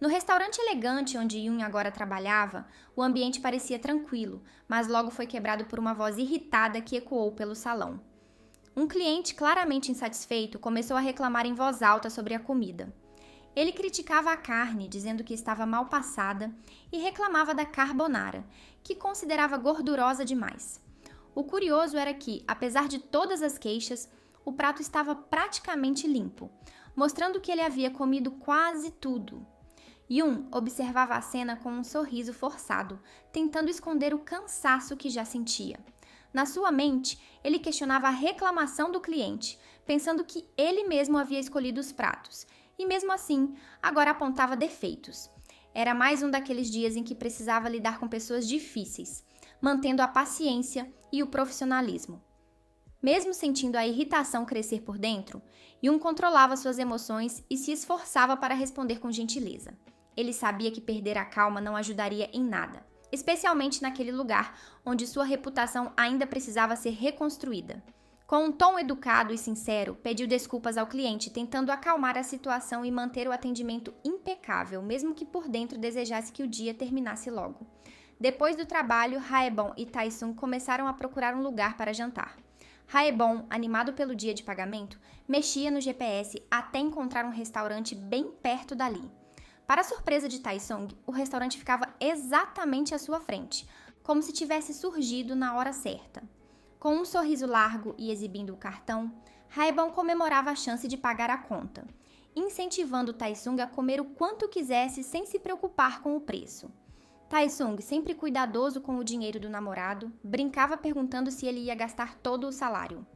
No restaurante elegante onde Yun agora trabalhava, o ambiente parecia tranquilo, mas logo foi quebrado por uma voz irritada que ecoou pelo salão. Um cliente claramente insatisfeito começou a reclamar em voz alta sobre a comida. Ele criticava a carne, dizendo que estava mal passada, e reclamava da carbonara, que considerava gordurosa demais. O curioso era que, apesar de todas as queixas, o prato estava praticamente limpo, mostrando que ele havia comido quase tudo. Yun observava a cena com um sorriso forçado, tentando esconder o cansaço que já sentia. Na sua mente, ele questionava a reclamação do cliente, pensando que ele mesmo havia escolhido os pratos, e mesmo assim, agora apontava defeitos. Era mais um daqueles dias em que precisava lidar com pessoas difíceis, mantendo a paciência e o profissionalismo. Mesmo sentindo a irritação crescer por dentro, Yun controlava suas emoções e se esforçava para responder com gentileza. Ele sabia que perder a calma não ajudaria em nada, especialmente naquele lugar onde sua reputação ainda precisava ser reconstruída. Com um tom educado e sincero, pediu desculpas ao cliente, tentando acalmar a situação e manter o atendimento impecável, mesmo que por dentro desejasse que o dia terminasse logo. Depois do trabalho, Haebon e Taesung começaram a procurar um lugar para jantar. Haebon, animado pelo dia de pagamento, mexia no GPS até encontrar um restaurante bem perto dali. Para a surpresa de Taesung, o restaurante ficava exatamente à sua frente, como se tivesse surgido na hora certa. Com um sorriso largo e exibindo o cartão, Haebon comemorava a chance de pagar a conta, incentivando Taesung a comer o quanto quisesse sem se preocupar com o preço. Taesung, sempre cuidadoso com o dinheiro do namorado, brincava perguntando se ele ia gastar todo o salário.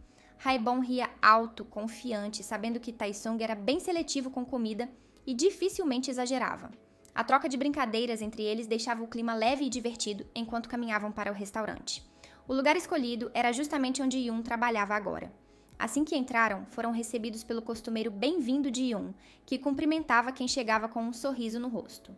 Haebon ria alto, confiante, sabendo que Taesung era bem seletivo com comida e dificilmente exagerava. A troca de brincadeiras entre eles deixava o clima leve e divertido enquanto caminhavam para o restaurante. O lugar escolhido era justamente onde Yun trabalhava agora. Assim que entraram, foram recebidos pelo costumeiro bem-vindo de Yun, que cumprimentava quem chegava com um sorriso no rosto.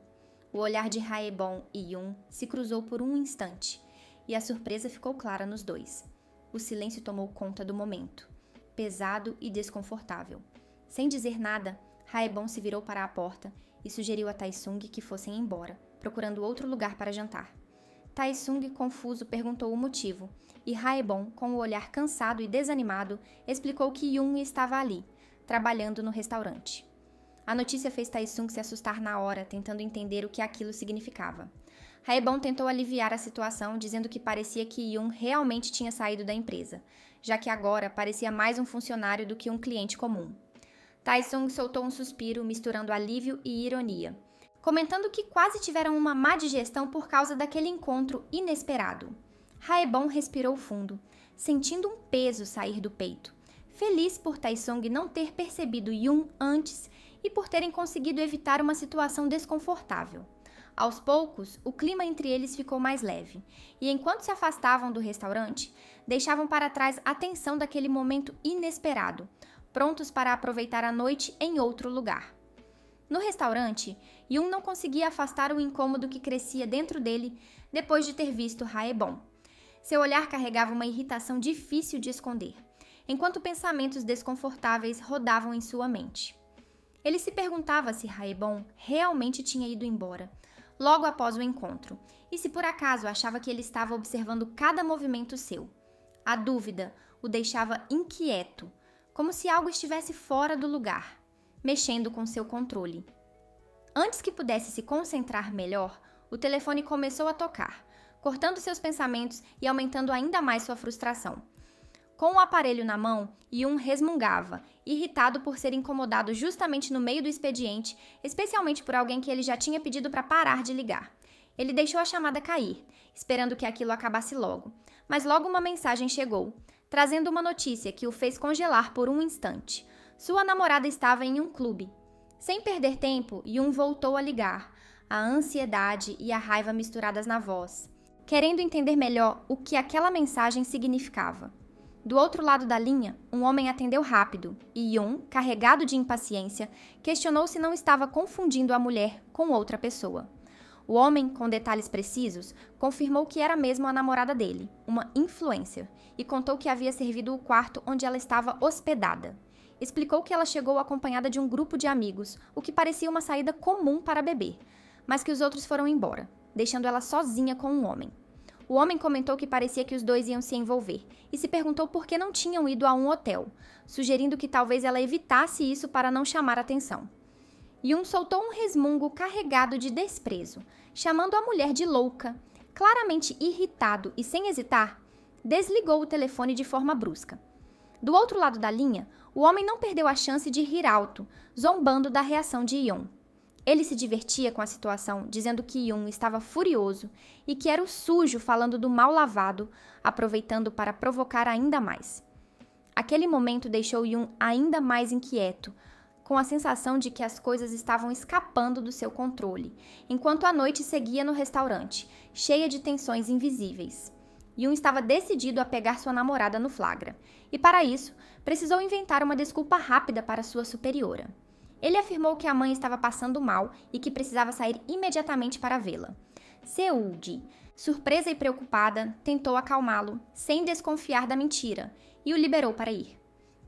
O olhar de Haebon e Yun se cruzou por um instante, e a surpresa ficou clara nos dois. O silêncio tomou conta do momento, pesado e desconfortável. Sem dizer nada, Haebon se virou para a porta e sugeriu a Taesung que fossem embora, procurando outro lugar para jantar. Taesung, confuso, perguntou o motivo, e Haebon, com o olhar cansado e desanimado, explicou que Yun estava ali, trabalhando no restaurante. A notícia fez Taesung se assustar na hora, tentando entender o que aquilo significava. Haebon tentou aliviar a situação, dizendo que parecia que Yun realmente tinha saído da empresa, já que agora parecia mais um funcionário do que um cliente comum. Taesung soltou um suspiro, misturando alívio e ironia, comentando que quase tiveram uma má digestão por causa daquele encontro inesperado. Haebon respirou fundo, sentindo um peso sair do peito, feliz por Taesung não ter percebido Yun antes e por terem conseguido evitar uma situação desconfortável. Aos poucos, o clima entre eles ficou mais leve, e enquanto se afastavam do restaurante, deixavam para trás a tensão daquele momento inesperado, prontos para aproveitar a noite em outro lugar. No restaurante, Yun não conseguia afastar o incômodo que crescia dentro dele depois de ter visto Haebon. Seu olhar carregava uma irritação difícil de esconder, enquanto pensamentos desconfortáveis rodavam em sua mente. Ele se perguntava se Haebon realmente tinha ido embora, logo após o encontro, e se por acaso achava que ele estava observando cada movimento seu. A dúvida o deixava inquieto, como se algo estivesse fora do lugar, mexendo com seu controle. Antes que pudesse se concentrar melhor, o telefone começou a tocar, cortando seus pensamentos e aumentando ainda mais sua frustração. Com o aparelho na mão, Yun resmungava, irritado por ser incomodado justamente no meio do expediente, especialmente por alguém que ele já tinha pedido para parar de ligar. Ele deixou a chamada cair, esperando que aquilo acabasse logo, mas logo uma mensagem chegou, trazendo uma notícia que o fez congelar por um instante. Sua namorada estava em um clube. Sem perder tempo, Yun voltou a ligar, a ansiedade e a raiva misturadas na voz, querendo entender melhor o que aquela mensagem significava. Do outro lado da linha, um homem atendeu rápido, e Yun, carregado de impaciência, questionou se não estava confundindo a mulher com outra pessoa. O homem, com detalhes precisos, confirmou que era mesmo a namorada dele, uma influencer, e contou que havia servido o quarto onde ela estava hospedada. explicou que ela chegou acompanhada de um grupo de amigos, o que parecia uma saída comum para beber, mas que os outros foram embora, deixando ela sozinha com um homem. O homem comentou que parecia que os dois iam se envolver e se perguntou por que não tinham ido a um hotel, sugerindo que talvez ela evitasse isso para não chamar atenção. Yun soltou um resmungo carregado de desprezo, chamando a mulher de louca. Claramente irritado e sem hesitar, desligou o telefone de forma brusca. Do outro lado da linha, o homem não perdeu a chance de rir alto, zombando da reação de Yun. Ele se divertia com a situação, dizendo que Yun estava furioso e que era o sujo falando do mal lavado, aproveitando para provocar ainda mais. Aquele momento deixou Yun ainda mais inquieto, com a sensação de que as coisas estavam escapando do seu controle, enquanto a noite seguia no restaurante, cheia de tensões invisíveis. Yun estava decidido a pegar sua namorada no flagra, e para isso, precisou inventar uma desculpa rápida para sua superiora. Ele afirmou que a mãe estava passando mal e que precisava sair imediatamente para vê-la. Seul-ji, surpresa e preocupada, tentou acalmá-lo, sem desconfiar da mentira, e o liberou para ir.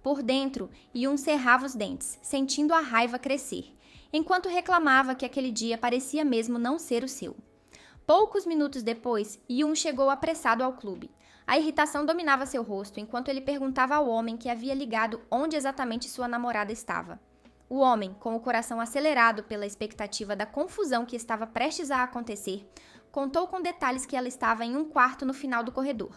Por dentro, Yun cerrava os dentes, sentindo a raiva crescer, enquanto reclamava que aquele dia parecia mesmo não ser o seu. Poucos minutos depois, Yun chegou apressado ao clube. A irritação dominava seu rosto enquanto ele perguntava ao homem que havia ligado onde exatamente sua namorada estava. O homem, com o coração acelerado pela expectativa da confusão que estava prestes a acontecer, contou com detalhes que ela estava em um quarto no final do corredor.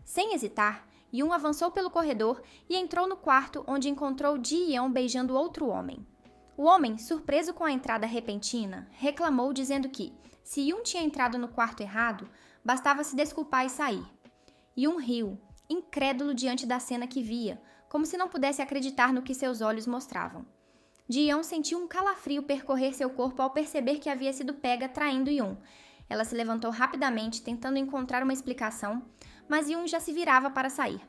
Sem hesitar, Yun avançou pelo corredor e entrou no quarto onde encontrou Ji-yeon beijando outro homem. O homem, surpreso com a entrada repentina, reclamou dizendo que, se Yun tinha entrado no quarto errado, bastava se desculpar e sair. Yun riu, incrédulo diante da cena que via, como se não pudesse acreditar no que seus olhos mostravam. Ji-yeon sentiu um calafrio percorrer seu corpo ao perceber que havia sido pega traindo Yun. Ela se levantou rapidamente, tentando encontrar uma explicação, mas Yun já se virava para sair.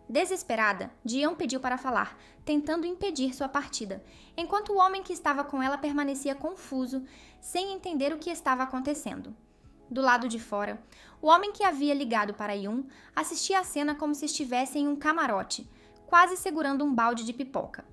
Desesperada, Ji-yeon pediu para falar, tentando impedir sua partida, enquanto o homem que estava com ela permanecia confuso, sem entender o que estava acontecendo. Do lado de fora, o homem que havia ligado para Yun assistia à cena como se estivesse em um camarote, quase segurando um balde de pipoca.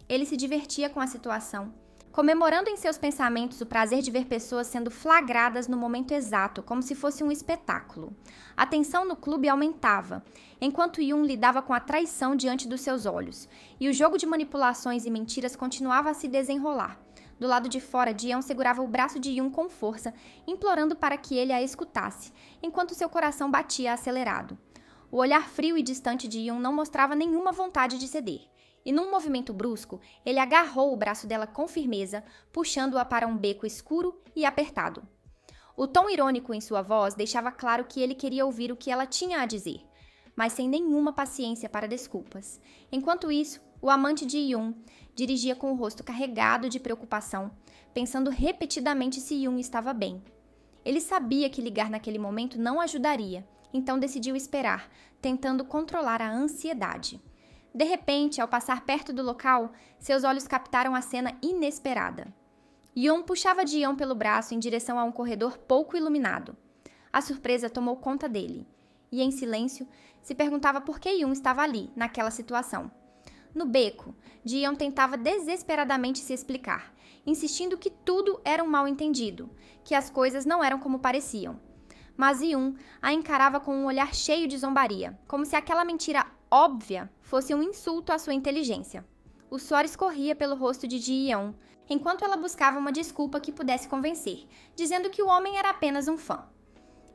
Ele se divertia com a situação, comemorando em seus pensamentos o prazer de ver pessoas sendo flagradas no momento exato, como se fosse um espetáculo. A tensão no clube aumentava, enquanto Yun lidava com a traição diante dos seus olhos, e o jogo de manipulações e mentiras continuava a se desenrolar. Do lado de fora, Ji-yeon segurava o braço de Yun com força, implorando para que ele a escutasse, enquanto seu coração batia acelerado. O olhar frio e distante de Yun não mostrava nenhuma vontade de ceder. E num movimento brusco, ele agarrou o braço dela com firmeza, puxando-a para um beco escuro e apertado. O tom irônico em sua voz deixava claro que ele queria ouvir o que ela tinha a dizer, mas sem nenhuma paciência para desculpas. Enquanto isso, o amante de Yun dirigia com o rosto carregado de preocupação, pensando repetidamente se Yun estava bem. Ele sabia que ligar naquele momento não ajudaria, então decidiu esperar, tentando controlar a ansiedade. De repente, ao passar perto do local, seus olhos captaram a cena inesperada. Yun puxava Ji-yeon pelo braço em direção a um corredor pouco iluminado. A surpresa tomou conta dele, e em silêncio, se perguntava por que Yun estava ali, naquela situação. No beco, Ji-yeon tentava desesperadamente se explicar, insistindo que tudo era um mal-entendido, que as coisas não eram como pareciam. Mas Yun a encarava com um olhar cheio de zombaria, como se aquela mentira óbvia fosse um insulto à sua inteligência. O suor escorria pelo rosto de Ji-yeon, enquanto ela buscava uma desculpa que pudesse convencer, dizendo que o homem era apenas um fã.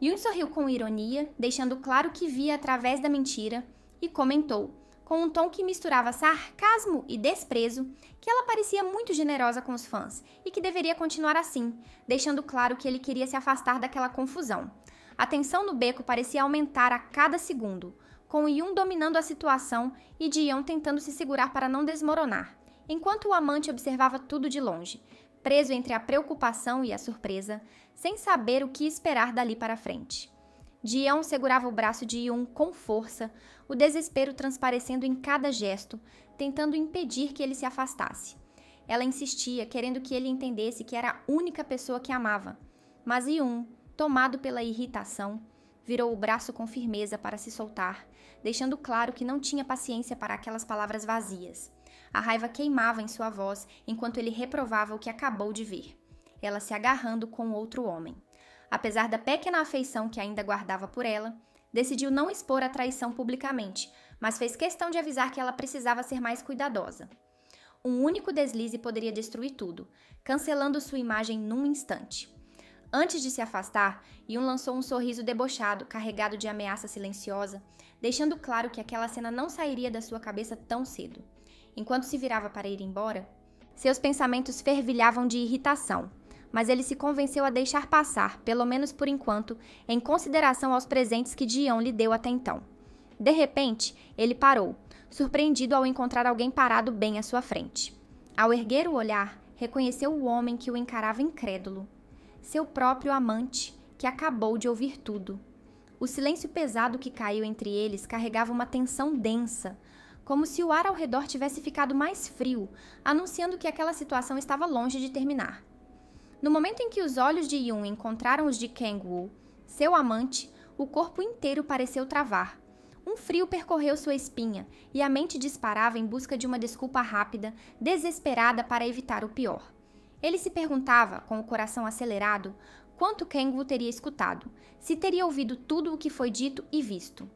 Yun sorriu com ironia, deixando claro que via através da mentira, e comentou, com um tom que misturava sarcasmo e desprezo, que ela parecia muito generosa com os fãs e que deveria continuar assim, deixando claro que ele queria se afastar daquela confusão. A tensão no beco parecia aumentar a cada segundo, com Yun dominando a situação e Ji-yeon tentando se segurar para não desmoronar, enquanto o amante observava tudo de longe, preso entre a preocupação e a surpresa, sem saber o que esperar dali para frente. Ji-yeon segurava o braço de Yun com força, o desespero transparecendo em cada gesto, tentando impedir que ele se afastasse. Ela insistia, querendo que ele entendesse que era a única pessoa que amava, mas Yun, tomado pela irritação, virou o braço com firmeza para se soltar, deixando claro que não tinha paciência para aquelas palavras vazias. A raiva queimava em sua voz enquanto ele reprovava o que acabou de ver. Ela se agarrando com outro homem. Apesar da pequena afeição que ainda guardava por ela, decidiu não expor a traição publicamente, mas fez questão de avisar que ela precisava ser mais cuidadosa. Um único deslize poderia destruir tudo, cancelando sua imagem num instante. Antes de se afastar, Yun lançou um sorriso debochado, carregado de ameaça silenciosa, deixando claro que aquela cena não sairia da sua cabeça tão cedo. Enquanto se virava para ir embora, seus pensamentos fervilhavam de irritação, mas ele se convenceu a deixar passar, pelo menos por enquanto, em consideração aos presentes que Ji-yeon lhe deu até então. De repente, ele parou, surpreendido ao encontrar alguém parado bem à sua frente. Ao erguer o olhar, reconheceu o homem que o encarava incrédulo. Seu próprio amante, que acabou de ouvir tudo. O silêncio pesado que caiu entre eles carregava uma tensão densa, como se o ar ao redor tivesse ficado mais frio, anunciando que aquela situação estava longe de terminar. No momento em que os olhos de Yun encontraram os de Kang-woo, seu amante, o corpo inteiro pareceu travar. Um frio percorreu sua espinha e a mente disparava em busca de uma desculpa rápida, desesperada para evitar o pior. Ele se perguntava, com o coração acelerado, quanto Kang-woo teria escutado, se teria ouvido tudo o que foi dito e visto.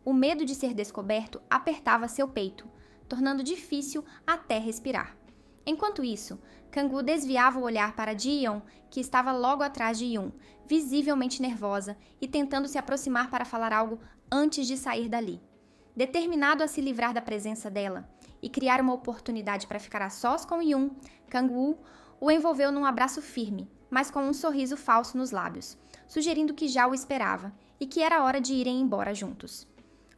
O medo de ser descoberto apertava seu peito, tornando difícil até respirar. Enquanto isso, Kang-woo desviava o olhar para Ji-yeon, que estava logo atrás de Yun, visivelmente nervosa e tentando se aproximar para falar algo antes de sair dali. Determinado a se livrar da presença dela e criar uma oportunidade para ficar a sós com Yun, Kang-woo o envolveu num abraço firme, mas com um sorriso falso nos lábios, sugerindo que já o esperava e que era hora de irem embora juntos.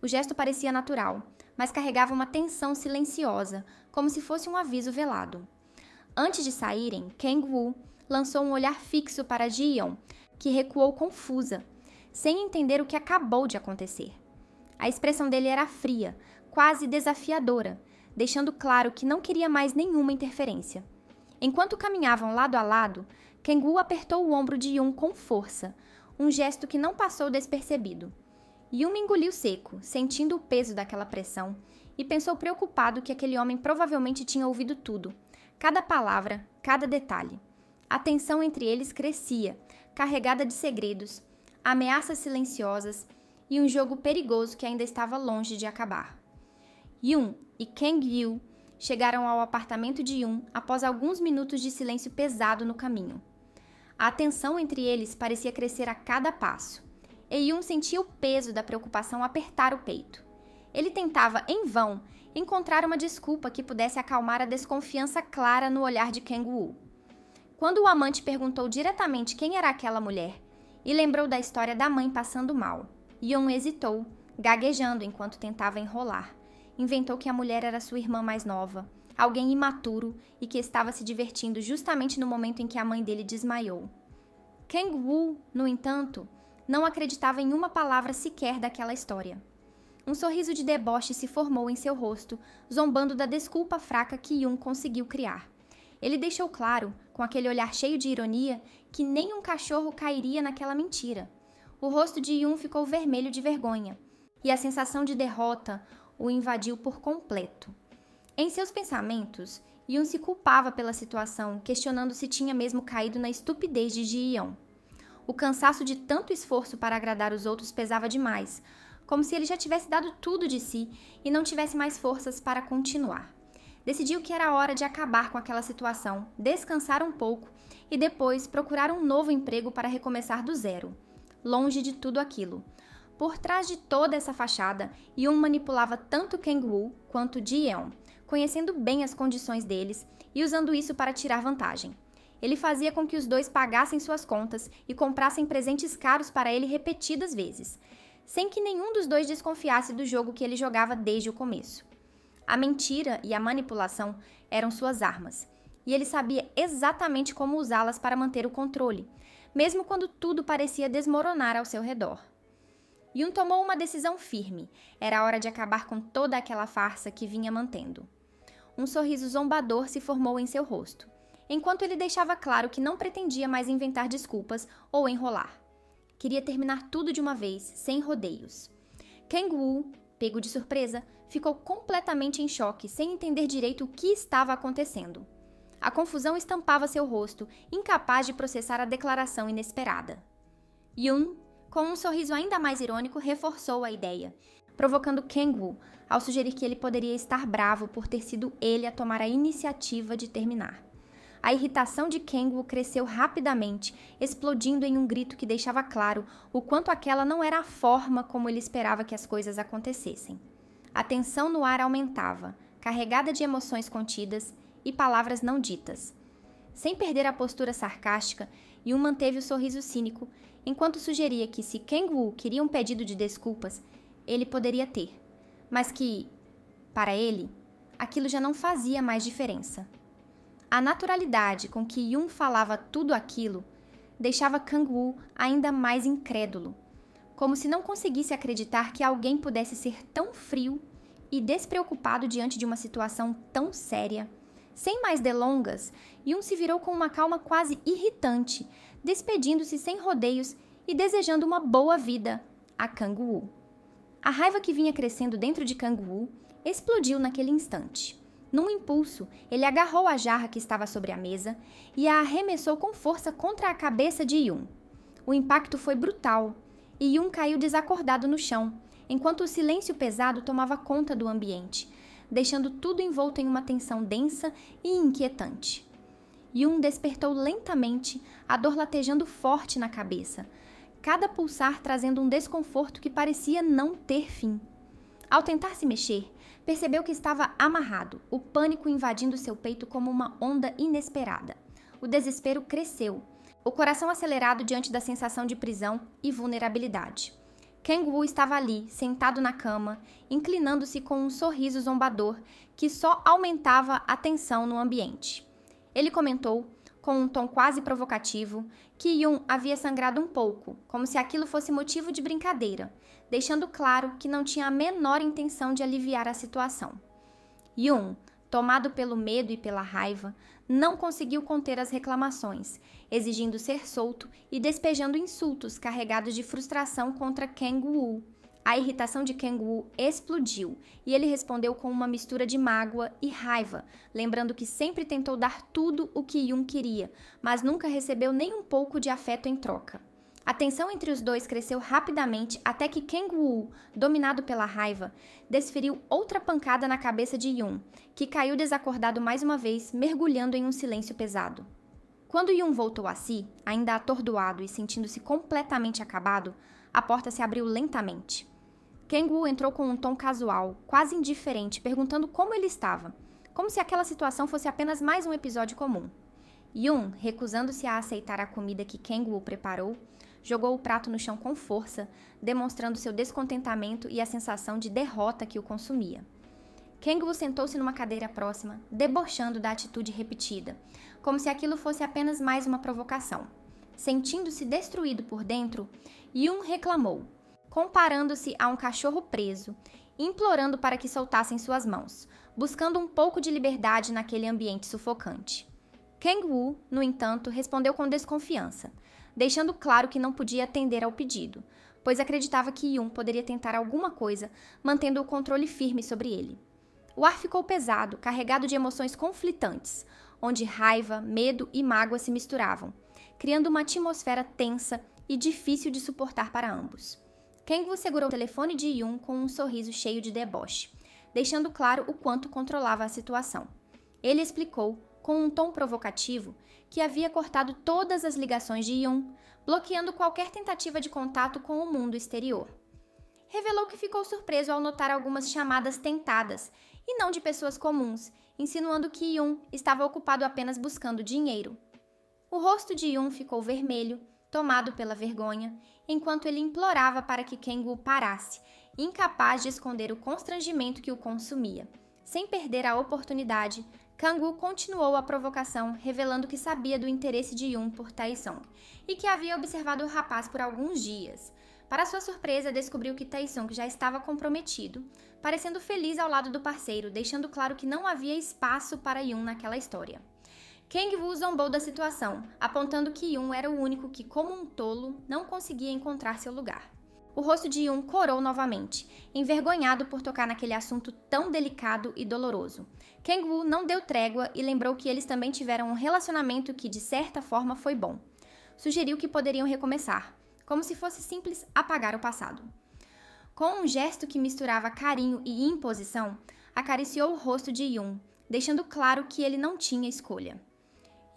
O gesto parecia natural, mas carregava uma tensão silenciosa, como se fosse um aviso velado. Antes de saírem, Kang-woo lançou um olhar fixo para Ji-yeon, que recuou confusa, sem entender o que acabou de acontecer. A expressão dele era fria, quase desafiadora, deixando claro que não queria mais nenhuma interferência. Enquanto caminhavam lado a lado, Kang-woo apertou o ombro de Yun com força, um gesto que não passou despercebido. Yun engoliu seco, sentindo o peso daquela pressão, e pensou preocupado que aquele homem provavelmente tinha ouvido tudo, cada palavra, cada detalhe. A tensão entre eles crescia, carregada de segredos, ameaças silenciosas e um jogo perigoso que ainda estava longe de acabar. Yun e Kang-woo chegaram ao apartamento de Yun após alguns minutos de silêncio pesado no caminho. A tensão entre eles parecia crescer a cada passo, e Yun sentia o peso da preocupação apertar o peito. Ele tentava, em vão, encontrar uma desculpa que pudesse acalmar a desconfiança clara no olhar de Kang-woo. Quando o amante perguntou diretamente quem era aquela mulher e lembrou da história da mãe passando mal, Yun hesitou, gaguejando enquanto tentava enrolar. Inventou que a mulher era sua irmã mais nova, alguém imaturo e que estava se divertindo justamente no momento em que a mãe dele desmaiou. Kang-woo, no entanto, não acreditava em uma palavra sequer daquela história. Um sorriso de deboche se formou em seu rosto, zombando da desculpa fraca que Yun conseguiu criar. Ele deixou claro, com aquele olhar cheio de ironia, que nem um cachorro cairia naquela mentira. O rosto de Yun ficou vermelho de vergonha, e a sensação de derrota o invadiu por completo. Em seus pensamentos, Yun se culpava pela situação, questionando se tinha mesmo caído na estupidez de Ji-yeon. O cansaço de tanto esforço para agradar os outros pesava demais, como se ele já tivesse dado tudo de si e não tivesse mais forças para continuar. Decidiu que era hora de acabar com aquela situação, descansar um pouco e depois procurar um novo emprego para recomeçar do zero, longe de tudo aquilo. Por trás de toda essa fachada, Yun manipulava tanto Kang-woo quanto Ji-yeon, conhecendo bem as condições deles e usando isso para tirar vantagem. Ele fazia com que os dois pagassem suas contas e comprassem presentes caros para ele repetidas vezes, sem que nenhum dos dois desconfiasse do jogo que ele jogava desde o começo. A mentira e a manipulação eram suas armas, e ele sabia exatamente como usá-las para manter o controle, mesmo quando tudo parecia desmoronar ao seu redor. Yun tomou uma decisão firme. Era hora de acabar com toda aquela farsa que vinha mantendo. Um sorriso zombador se formou em seu rosto, enquanto ele deixava claro que não pretendia mais inventar desculpas ou enrolar. Queria terminar tudo de uma vez, sem rodeios. Kang-woo, pego de surpresa, ficou completamente em choque, sem entender direito o que estava acontecendo. A confusão estampava seu rosto, incapaz de processar a declaração inesperada. Yoon, com um sorriso ainda mais irônico, reforçou a ideia, provocando Kang-woo ao sugerir que ele poderia estar bravo por ter sido ele a tomar a iniciativa de terminar. A irritação de Kang-woo cresceu rapidamente, explodindo em um grito que deixava claro o quanto aquela não era a forma como ele esperava que as coisas acontecessem. A tensão no ar aumentava, carregada de emoções contidas e palavras não ditas. Sem perder a postura sarcástica, Yoon manteve o sorriso cínico, enquanto sugeria que se Kang-woo queria um pedido de desculpas, ele poderia ter, mas que, para ele, aquilo já não fazia mais diferença. A naturalidade com que Yoon falava tudo aquilo deixava Kang-woo ainda mais incrédulo, como se não conseguisse acreditar que alguém pudesse ser tão frio e despreocupado diante de uma situação tão séria. Sem mais delongas, Yoon se virou com uma calma quase irritante, despedindo-se sem rodeios e desejando uma boa vida a Kang-woo. A raiva que vinha crescendo dentro de Kang-woo explodiu naquele instante. Num impulso, ele agarrou a jarra que estava sobre a mesa e a arremessou com força contra a cabeça de Yoon. O impacto foi brutal e Yoon caiu desacordado no chão, enquanto o silêncio pesado tomava conta do ambiente, deixando tudo envolto em uma tensão densa e inquietante. Yoon despertou lentamente, a dor latejando forte na cabeça, cada pulsar trazendo um desconforto que parecia não ter fim. Ao tentar se mexer, percebeu que estava amarrado, o pânico invadindo seu peito como uma onda inesperada. O desespero cresceu, o coração acelerado diante da sensação de prisão e vulnerabilidade. Kang-woo estava ali, sentado na cama, inclinando-se com um sorriso zombador que só aumentava a tensão no ambiente. Ele comentou, com um tom quase provocativo, que Yoon havia sangrado um pouco, como se aquilo fosse motivo de brincadeira, deixando claro que não tinha a menor intenção de aliviar a situação. Yoon, tomado pelo medo e pela raiva, não conseguiu conter as reclamações, exigindo ser solto e despejando insultos carregados de frustração contra Kang-woo. A irritação de Kang-woo explodiu e ele respondeu com uma mistura de mágoa e raiva, lembrando que sempre tentou dar tudo o que Yoon queria, mas nunca recebeu nem um pouco de afeto em troca. A tensão entre os dois cresceu rapidamente até que Kang-woo, dominado pela raiva, desferiu outra pancada na cabeça de Yoon, que caiu desacordado mais uma vez, mergulhando em um silêncio pesado. Quando Yoon voltou a si, ainda atordoado e sentindo-se completamente acabado, a porta se abriu lentamente. Kang-woo entrou com um tom casual, quase indiferente, perguntando como ele estava, como se aquela situação fosse apenas mais um episódio comum. Yoon, recusando-se a aceitar a comida que Kang-woo preparou, jogou o prato no chão com força, demonstrando seu descontentamento e a sensação de derrota que o consumia. Kang-woo sentou-se numa cadeira próxima, debochando da atitude repetida, como se aquilo fosse apenas mais uma provocação. Sentindo-se destruído por dentro, Yoon reclamou, comparando-se a um cachorro preso, implorando para que soltassem suas mãos, buscando um pouco de liberdade naquele ambiente sufocante. Kang-woo, no entanto, respondeu com desconfiança, deixando claro que não podia atender ao pedido, pois acreditava que Yoon poderia tentar alguma coisa, mantendo o controle firme sobre ele. O ar ficou pesado, carregado de emoções conflitantes, onde raiva, medo e mágoa se misturavam, criando uma atmosfera tensa e difícil de suportar para ambos. Kang-woo segurou o telefone de Yoon com um sorriso cheio de deboche, deixando claro o quanto controlava a situação. Ele explicou, com um tom provocativo, que havia cortado todas as ligações de Yoon, bloqueando qualquer tentativa de contato com o mundo exterior. Revelou que ficou surpreso ao notar algumas chamadas tentadas, e não de pessoas comuns, insinuando que Yoon estava ocupado apenas buscando dinheiro. O rosto de Yoon ficou vermelho, tomado pela vergonha, enquanto ele implorava para que Kang-woo parasse, incapaz de esconder o constrangimento que o consumia. Sem perder a oportunidade, Kang-woo continuou a provocação, revelando que sabia do interesse de Yoon por Tae-sung e que havia observado o rapaz por alguns dias. Para sua surpresa, descobriu que Tae-sung já estava comprometido, parecendo feliz ao lado do parceiro, deixando claro que não havia espaço para Yoon naquela história. Kang-woo zombou da situação, apontando que Yoon era o único que, como um tolo, não conseguia encontrar seu lugar. O rosto de Yun corou novamente, envergonhado por tocar naquele assunto tão delicado e doloroso. Kang-woo não deu trégua e lembrou que eles também tiveram um relacionamento que, de certa forma, foi bom. Sugeriu que poderiam recomeçar, como se fosse simples apagar o passado. Com um gesto que misturava carinho e imposição, acariciou o rosto de Yun, deixando claro que ele não tinha escolha.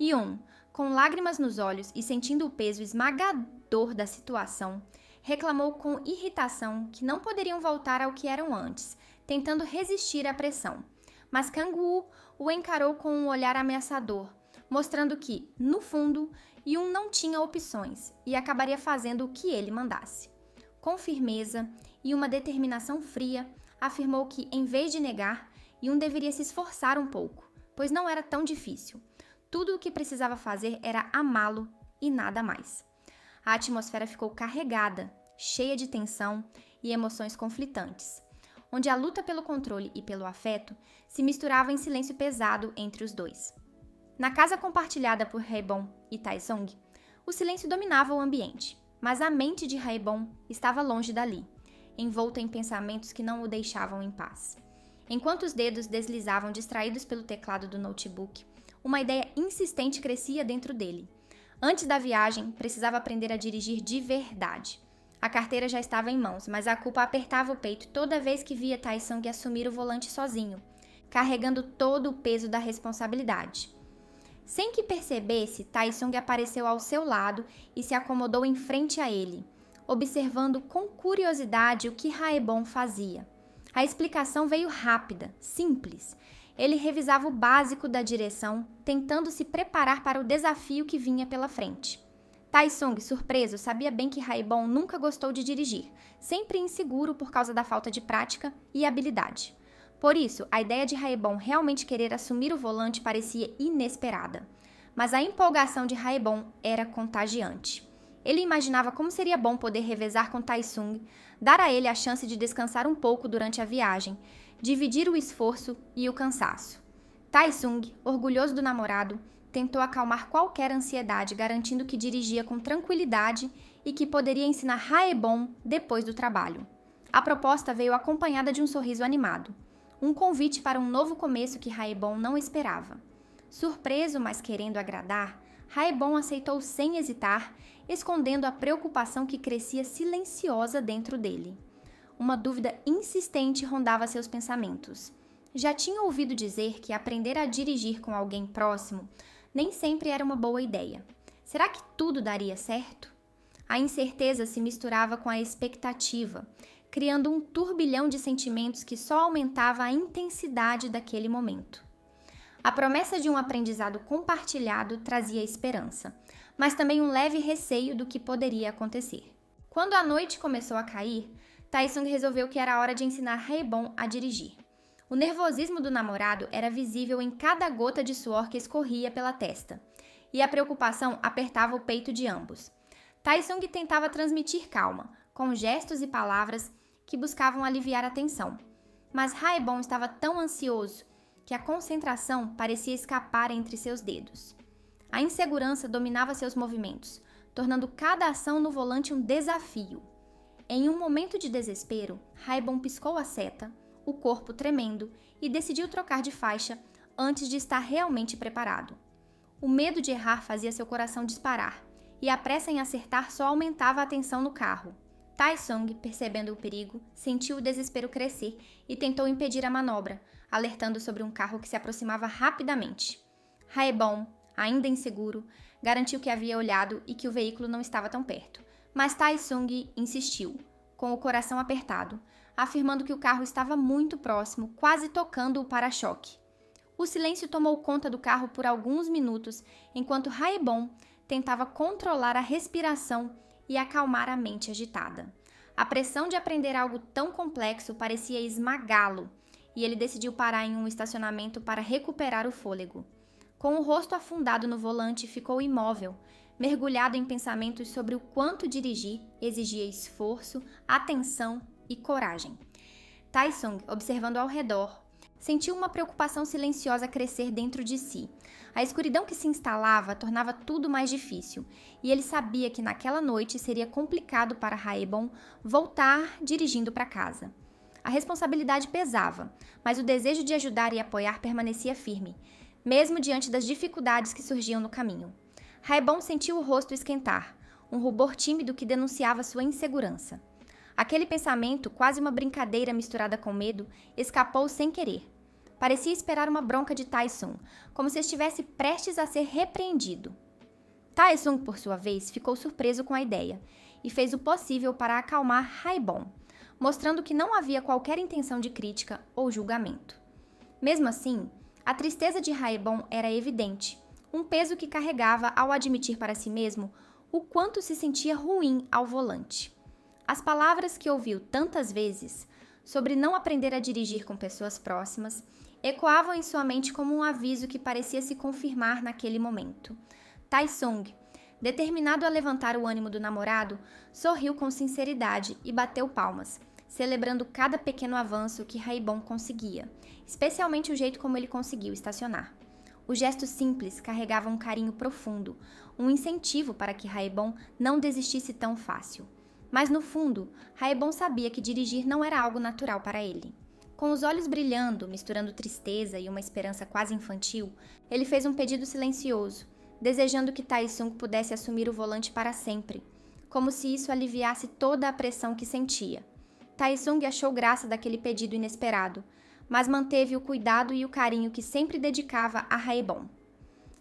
Yun, com lágrimas nos olhos e sentindo o peso esmagador da situação, reclamou com irritação que não poderiam voltar ao que eram antes, tentando resistir à pressão. Mas Kang-woo o encarou com um olhar ameaçador, mostrando que, no fundo, Yun não tinha opções e acabaria fazendo o que ele mandasse. Com firmeza e uma determinação fria, afirmou que, em vez de negar, Yun deveria se esforçar um pouco, pois não era tão difícil. Tudo o que precisava fazer era amá-lo e nada mais. A atmosfera ficou carregada, cheia de tensão e emoções conflitantes, onde a luta pelo controle e pelo afeto se misturava em silêncio pesado entre os dois. Na casa compartilhada por Haebon e Taesung, o silêncio dominava o ambiente, mas a mente de Haebon estava longe dali, envolta em pensamentos que não o deixavam em paz. Enquanto os dedos deslizavam distraídos pelo teclado do notebook, uma ideia insistente crescia dentro dele. Antes da viagem, precisava aprender a dirigir de verdade. A carteira já estava em mãos, mas a culpa apertava o peito toda vez que via Taesung assumir o volante sozinho, carregando todo o peso da responsabilidade. Sem que percebesse, Taesung apareceu ao seu lado e se acomodou em frente a ele, observando com curiosidade o que Haebon fazia. A explicação veio rápida, simples. Ele revisava o básico da direção, tentando se preparar para o desafio que vinha pela frente. Taesung, surpreso, sabia bem que Haebon nunca gostou de dirigir, sempre inseguro por causa da falta de prática e habilidade. Por isso, a ideia de Haebon realmente querer assumir o volante parecia inesperada. Mas a empolgação de Haebon era contagiante. Ele imaginava como seria bom poder revezar com Taesung, dar a ele a chance de descansar um pouco durante a viagem, dividir o esforço e o cansaço. Taesung, orgulhoso do namorado, tentou acalmar qualquer ansiedade, garantindo que dirigia com tranquilidade e que poderia ensinar Haebon depois do trabalho. A proposta veio acompanhada de um sorriso animado, um convite para um novo começo que Haebon não esperava. Surpreso, mas querendo agradar, Haebon aceitou sem hesitar, escondendo a preocupação que crescia silenciosa dentro dele. Uma dúvida insistente rondava seus pensamentos. Já tinha ouvido dizer que aprender a dirigir com alguém próximo nem sempre era uma boa ideia. Será que tudo daria certo? A incerteza se misturava com a expectativa, criando um turbilhão de sentimentos que só aumentava a intensidade daquele momento. A promessa de um aprendizado compartilhado trazia esperança, mas também um leve receio do que poderia acontecer. Quando a noite começou a cair, Taesung resolveu que era hora de ensinar Haebon a dirigir. O nervosismo do namorado era visível em cada gota de suor que escorria pela testa, e a preocupação apertava o peito de ambos. Taesung tentava transmitir calma, com gestos e palavras que buscavam aliviar a tensão, mas Haebon estava tão ansioso que a concentração parecia escapar entre seus dedos. A insegurança dominava seus movimentos, tornando cada ação no volante um desafio. Em um momento de desespero, Haebon piscou a seta, o corpo tremendo, e decidiu trocar de faixa antes de estar realmente preparado. O medo de errar fazia seu coração disparar, e a pressa em acertar só aumentava a tensão no carro. Taesung, percebendo o perigo, sentiu o desespero crescer e tentou impedir a manobra, alertando sobre um carro que se aproximava rapidamente. Haebon, ainda inseguro, garantiu que havia olhado e que o veículo não estava tão perto. Mas Taesung insistiu, com o coração apertado, afirmando que o carro estava muito próximo, quase tocando o para-choque. O silêncio tomou conta do carro por alguns minutos, enquanto Haebon tentava controlar a respiração e acalmar a mente agitada. A pressão de aprender algo tão complexo parecia esmagá-lo, e ele decidiu parar em um estacionamento para recuperar o fôlego. Com o rosto afundado no volante, ficou imóvel, mergulhado em pensamentos sobre o quanto dirigir exigia esforço, atenção e coragem. Taesung, observando ao redor, sentiu uma preocupação silenciosa crescer dentro de si. A escuridão que se instalava tornava tudo mais difícil, e ele sabia que naquela noite seria complicado para Haebon voltar dirigindo para casa. A responsabilidade pesava, mas o desejo de ajudar e apoiar permanecia firme, mesmo diante das dificuldades que surgiam no caminho. Haebon sentiu o rosto esquentar, um rubor tímido que denunciava sua insegurança. Aquele pensamento, quase uma brincadeira misturada com medo, escapou sem querer. Parecia esperar uma bronca de Tae-sung, como se estivesse prestes a ser repreendido. Tae-sung, por sua vez, ficou surpreso com a ideia e fez o possível para acalmar Haebon, mostrando que não havia qualquer intenção de crítica ou julgamento. Mesmo assim, a tristeza de Haebon era evidente, um peso que carregava ao admitir para si mesmo o quanto se sentia ruim ao volante. As palavras que ouviu tantas vezes sobre não aprender a dirigir com pessoas próximas ecoavam em sua mente como um aviso que parecia se confirmar naquele momento. Tae-sung, determinado a levantar o ânimo do namorado, sorriu com sinceridade e bateu palmas, celebrando cada pequeno avanço que Haebon conseguia, especialmente o jeito como ele conseguiu estacionar. O gesto simples carregava um carinho profundo, um incentivo para que Haebon não desistisse tão fácil. Mas no fundo, Haebon sabia que dirigir não era algo natural para ele. Com os olhos brilhando, misturando tristeza e uma esperança quase infantil, ele fez um pedido silencioso, desejando que Tae-sung pudesse assumir o volante para sempre, como se isso aliviasse toda a pressão que sentia. Tae-sung achou graça daquele pedido inesperado, mas manteve o cuidado e o carinho que sempre dedicava a Haebon.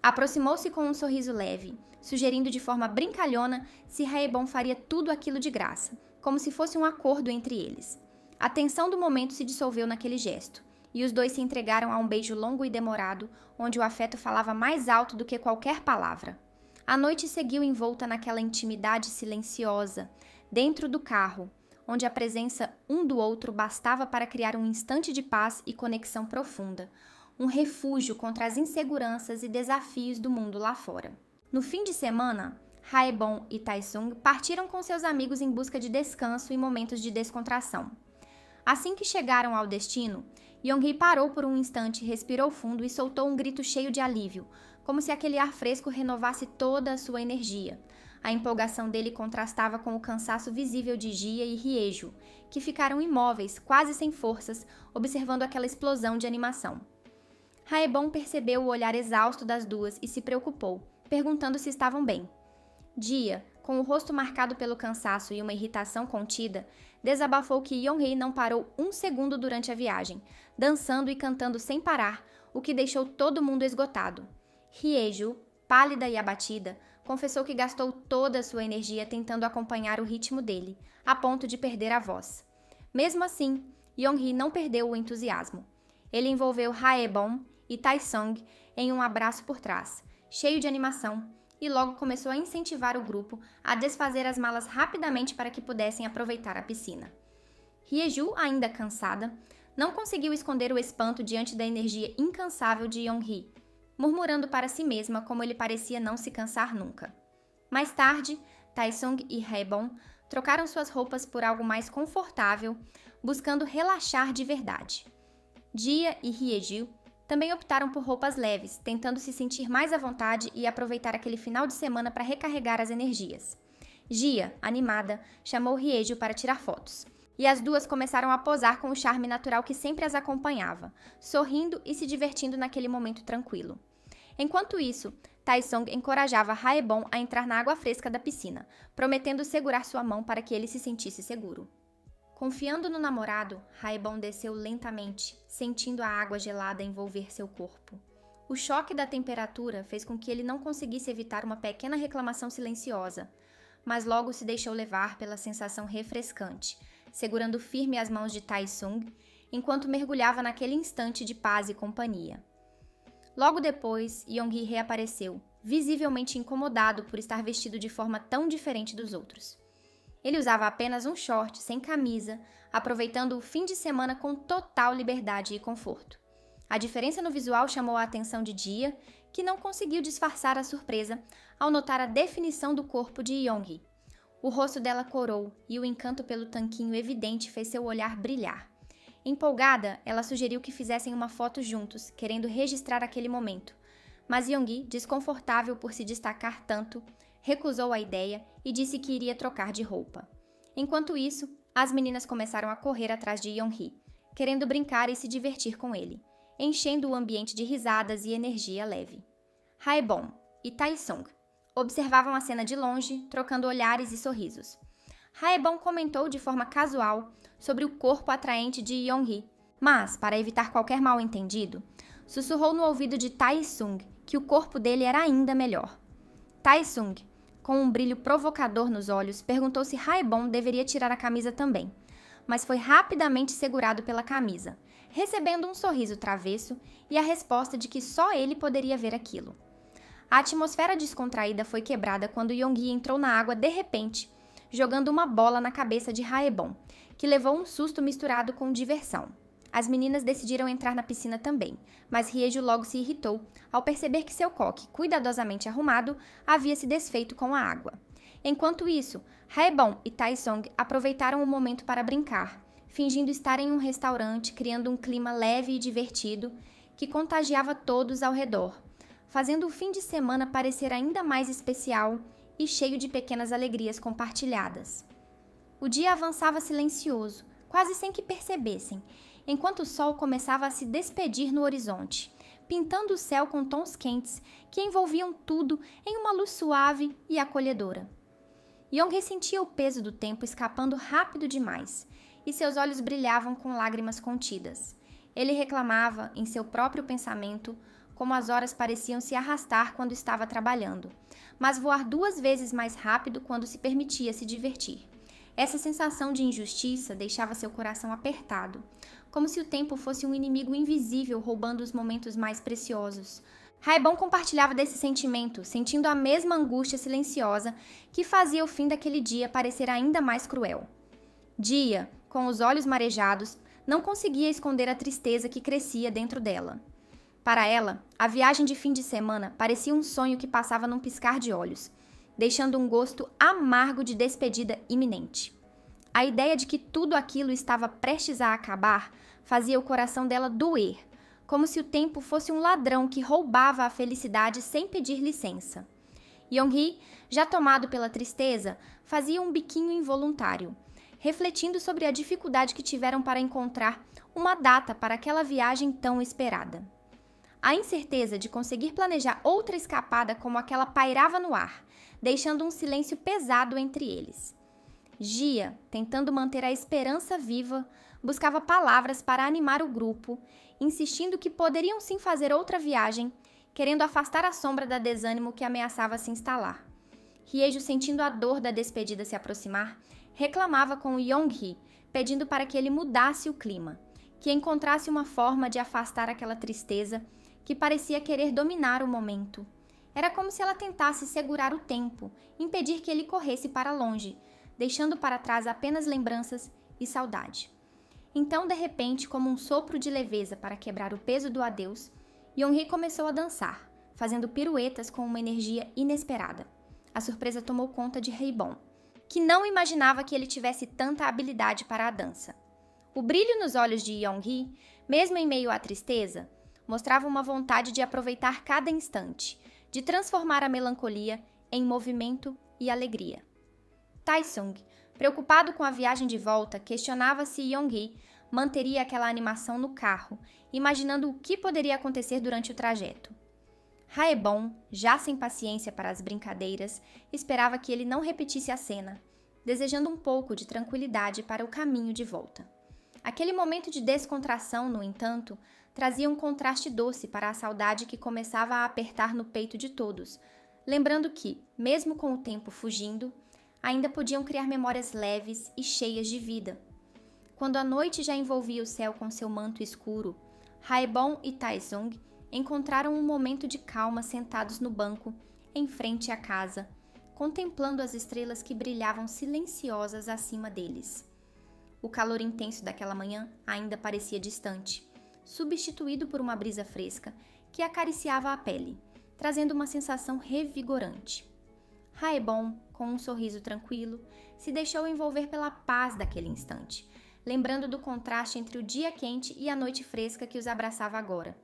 Aproximou-se com um sorriso leve, sugerindo de forma brincalhona se Haebon faria tudo aquilo de graça, como se fosse um acordo entre eles. A tensão do momento se dissolveu naquele gesto, e os dois se entregaram a um beijo longo e demorado, onde o afeto falava mais alto do que qualquer palavra. A noite seguiu envolta naquela intimidade silenciosa, dentro do carro, onde a presença um do outro bastava para criar um instante de paz e conexão profunda, um refúgio contra as inseguranças e desafios do mundo lá fora. No fim de semana, Haebon e Tae-sung partiram com seus amigos em busca de descanso e momentos de descontração. Assim que chegaram ao destino, Young-hee parou por um instante, respirou fundo e soltou um grito cheio de alívio, como se aquele ar fresco renovasse toda a sua energia. A empolgação dele contrastava com o cansaço visível de Gia e Ryeju, que ficaram imóveis, quase sem forças, observando aquela explosão de animação. Haebon percebeu o olhar exausto das duas e se preocupou, perguntando se estavam bem. Gia, com o rosto marcado pelo cansaço e uma irritação contida, desabafou que Young-hee não parou um segundo durante a viagem, dançando e cantando sem parar, o que deixou todo mundo esgotado. Ryeju, pálida e abatida, confessou que gastou toda a sua energia tentando acompanhar o ritmo dele, a ponto de perder a voz. Mesmo assim, Young-hee não perdeu o entusiasmo. Ele envolveu Haebon e Tae-sung em um abraço por trás, cheio de animação, e logo começou a incentivar o grupo a desfazer as malas rapidamente para que pudessem aproveitar a piscina. Ryeju, ainda cansada, não conseguiu esconder o espanto diante da energia incansável de Young-hee, murmurando para si mesma como ele parecia não se cansar nunca. Mais tarde, Tae-sung e Haebon trocaram suas roupas por algo mais confortável, buscando relaxar de verdade. Gia e Ryeju também optaram por roupas leves, tentando se sentir mais à vontade e aproveitar aquele final de semana para recarregar as energias. Gia, animada, chamou Ryeju para tirar fotos, e as duas começaram a posar com o charme natural que sempre as acompanhava, sorrindo e se divertindo naquele momento tranquilo. Enquanto isso, Tae-sung encorajava Haebon a entrar na água fresca da piscina, prometendo segurar sua mão para que ele se sentisse seguro. Confiando no namorado, Haebon desceu lentamente, sentindo a água gelada envolver seu corpo. O choque da temperatura fez com que ele não conseguisse evitar uma pequena reclamação silenciosa, mas logo se deixou levar pela sensação refrescante, segurando firme as mãos de Tae-sung, enquanto mergulhava naquele instante de paz e companhia. Logo depois, Young-hee reapareceu, visivelmente incomodado por estar vestido de forma tão diferente dos outros. Ele usava apenas um short, sem camisa, aproveitando o fim de semana com total liberdade e conforto. A diferença no visual chamou a atenção de Gia, que não conseguiu disfarçar a surpresa ao notar a definição do corpo de Young-hee. O rosto dela corou e o encanto pelo tanquinho evidente fez seu olhar brilhar. Empolgada, ela sugeriu que fizessem uma foto juntos, querendo registrar aquele momento. Mas Yoongi, desconfortável por se destacar tanto, recusou a ideia e disse que iria trocar de roupa. Enquanto isso, as meninas começaram a correr atrás de Yeonhee, querendo brincar e se divertir com ele, enchendo o ambiente de risadas e energia leve. Haebon e Taesung observavam a cena de longe, trocando olhares e sorrisos. Haebon comentou de forma casual sobre o corpo atraente de Yeonhee, mas, para evitar qualquer mal-entendido, sussurrou no ouvido de Taesung que o corpo dele era ainda melhor. Taesung, com um brilho provocador nos olhos, perguntou se Haebon deveria tirar a camisa também, mas foi rapidamente segurado pela camisa, recebendo um sorriso travesso e a resposta de que só ele poderia ver aquilo. A atmosfera descontraída foi quebrada quando Yeonhee entrou na água de repente, jogando uma bola na cabeça de Haebon, que levou um susto misturado com diversão. As meninas decidiram entrar na piscina também, mas Hyeju logo se irritou ao perceber que seu coque, cuidadosamente arrumado, havia se desfeito com a água. Enquanto isso, Haebon e Taesung aproveitaram o momento para brincar, fingindo estar em um restaurante, criando um clima leve e divertido que contagiava todos ao redor, fazendo o fim de semana parecer ainda mais especial e cheio de pequenas alegrias compartilhadas. O dia avançava silencioso, quase sem que percebessem, enquanto o sol começava a se despedir no horizonte, pintando o céu com tons quentes que envolviam tudo em uma luz suave e acolhedora. Yeonhee sentia o peso do tempo escapando rápido demais, e seus olhos brilhavam com lágrimas contidas. Ele reclamava, em seu próprio pensamento, como as horas pareciam se arrastar quando estava trabalhando, mas voar 2 vezes mais rápido quando se permitia se divertir. Essa sensação de injustiça deixava seu coração apertado, como se o tempo fosse um inimigo invisível roubando os momentos mais preciosos. Haebon compartilhava desse sentimento, sentindo a mesma angústia silenciosa que fazia o fim daquele dia parecer ainda mais cruel. Dia, com os olhos marejados, não conseguia esconder a tristeza que crescia dentro dela. Para ela, a viagem de fim de semana parecia um sonho que passava num piscar de olhos, deixando um gosto amargo de despedida iminente. A ideia de que tudo aquilo estava prestes a acabar fazia o coração dela doer, como se o tempo fosse um ladrão que roubava a felicidade sem pedir licença. Yeonhee, já tomado pela tristeza, fazia um biquinho involuntário, refletindo sobre a dificuldade que tiveram para encontrar uma data para aquela viagem tão esperada. A incerteza de conseguir planejar outra escapada como aquela pairava no ar, deixando um silêncio pesado entre eles. Gia, tentando manter a esperança viva, buscava palavras para animar o grupo, insistindo que poderiam sim fazer outra viagem, querendo afastar a sombra da desânimo que ameaçava se instalar. Hyeju, sentindo a dor da despedida se aproximar, reclamava com Yeonhee, pedindo para que ele mudasse o clima, que encontrasse uma forma de afastar aquela tristeza que parecia querer dominar o momento. Era como se ela tentasse segurar o tempo, impedir que ele corresse para longe, deixando para trás apenas lembranças e saudade. Então, de repente, como um sopro de leveza para quebrar o peso do adeus, Yeonhee começou a dançar, fazendo piruetas com uma energia inesperada. A surpresa tomou conta de Haebon, que não imaginava que ele tivesse tanta habilidade para a dança. O brilho nos olhos de Yeonhee, mesmo em meio à tristeza, mostrava uma vontade de aproveitar cada instante, de transformar a melancolia em movimento e alegria. Taesung, preocupado com a viagem de volta, questionava se Yeonhee manteria aquela animação no carro, imaginando o que poderia acontecer durante o trajeto. Haebon, já sem paciência para as brincadeiras, esperava que ele não repetisse a cena, desejando um pouco de tranquilidade para o caminho de volta. Aquele momento de descontração, no entanto, trazia um contraste doce para a saudade que começava a apertar no peito de todos, lembrando que, mesmo com o tempo fugindo, ainda podiam criar memórias leves e cheias de vida. Quando a noite já envolvia o céu com seu manto escuro, Haebon e Taesung encontraram um momento de calma sentados no banco, em frente à casa, contemplando as estrelas que brilhavam silenciosas acima deles. O calor intenso daquela manhã ainda parecia distante, substituído por uma brisa fresca que acariciava a pele, trazendo uma sensação revigorante. Haebon, com um sorriso tranquilo, se deixou envolver pela paz daquele instante, lembrando do contraste entre o dia quente e a noite fresca que os abraçava agora.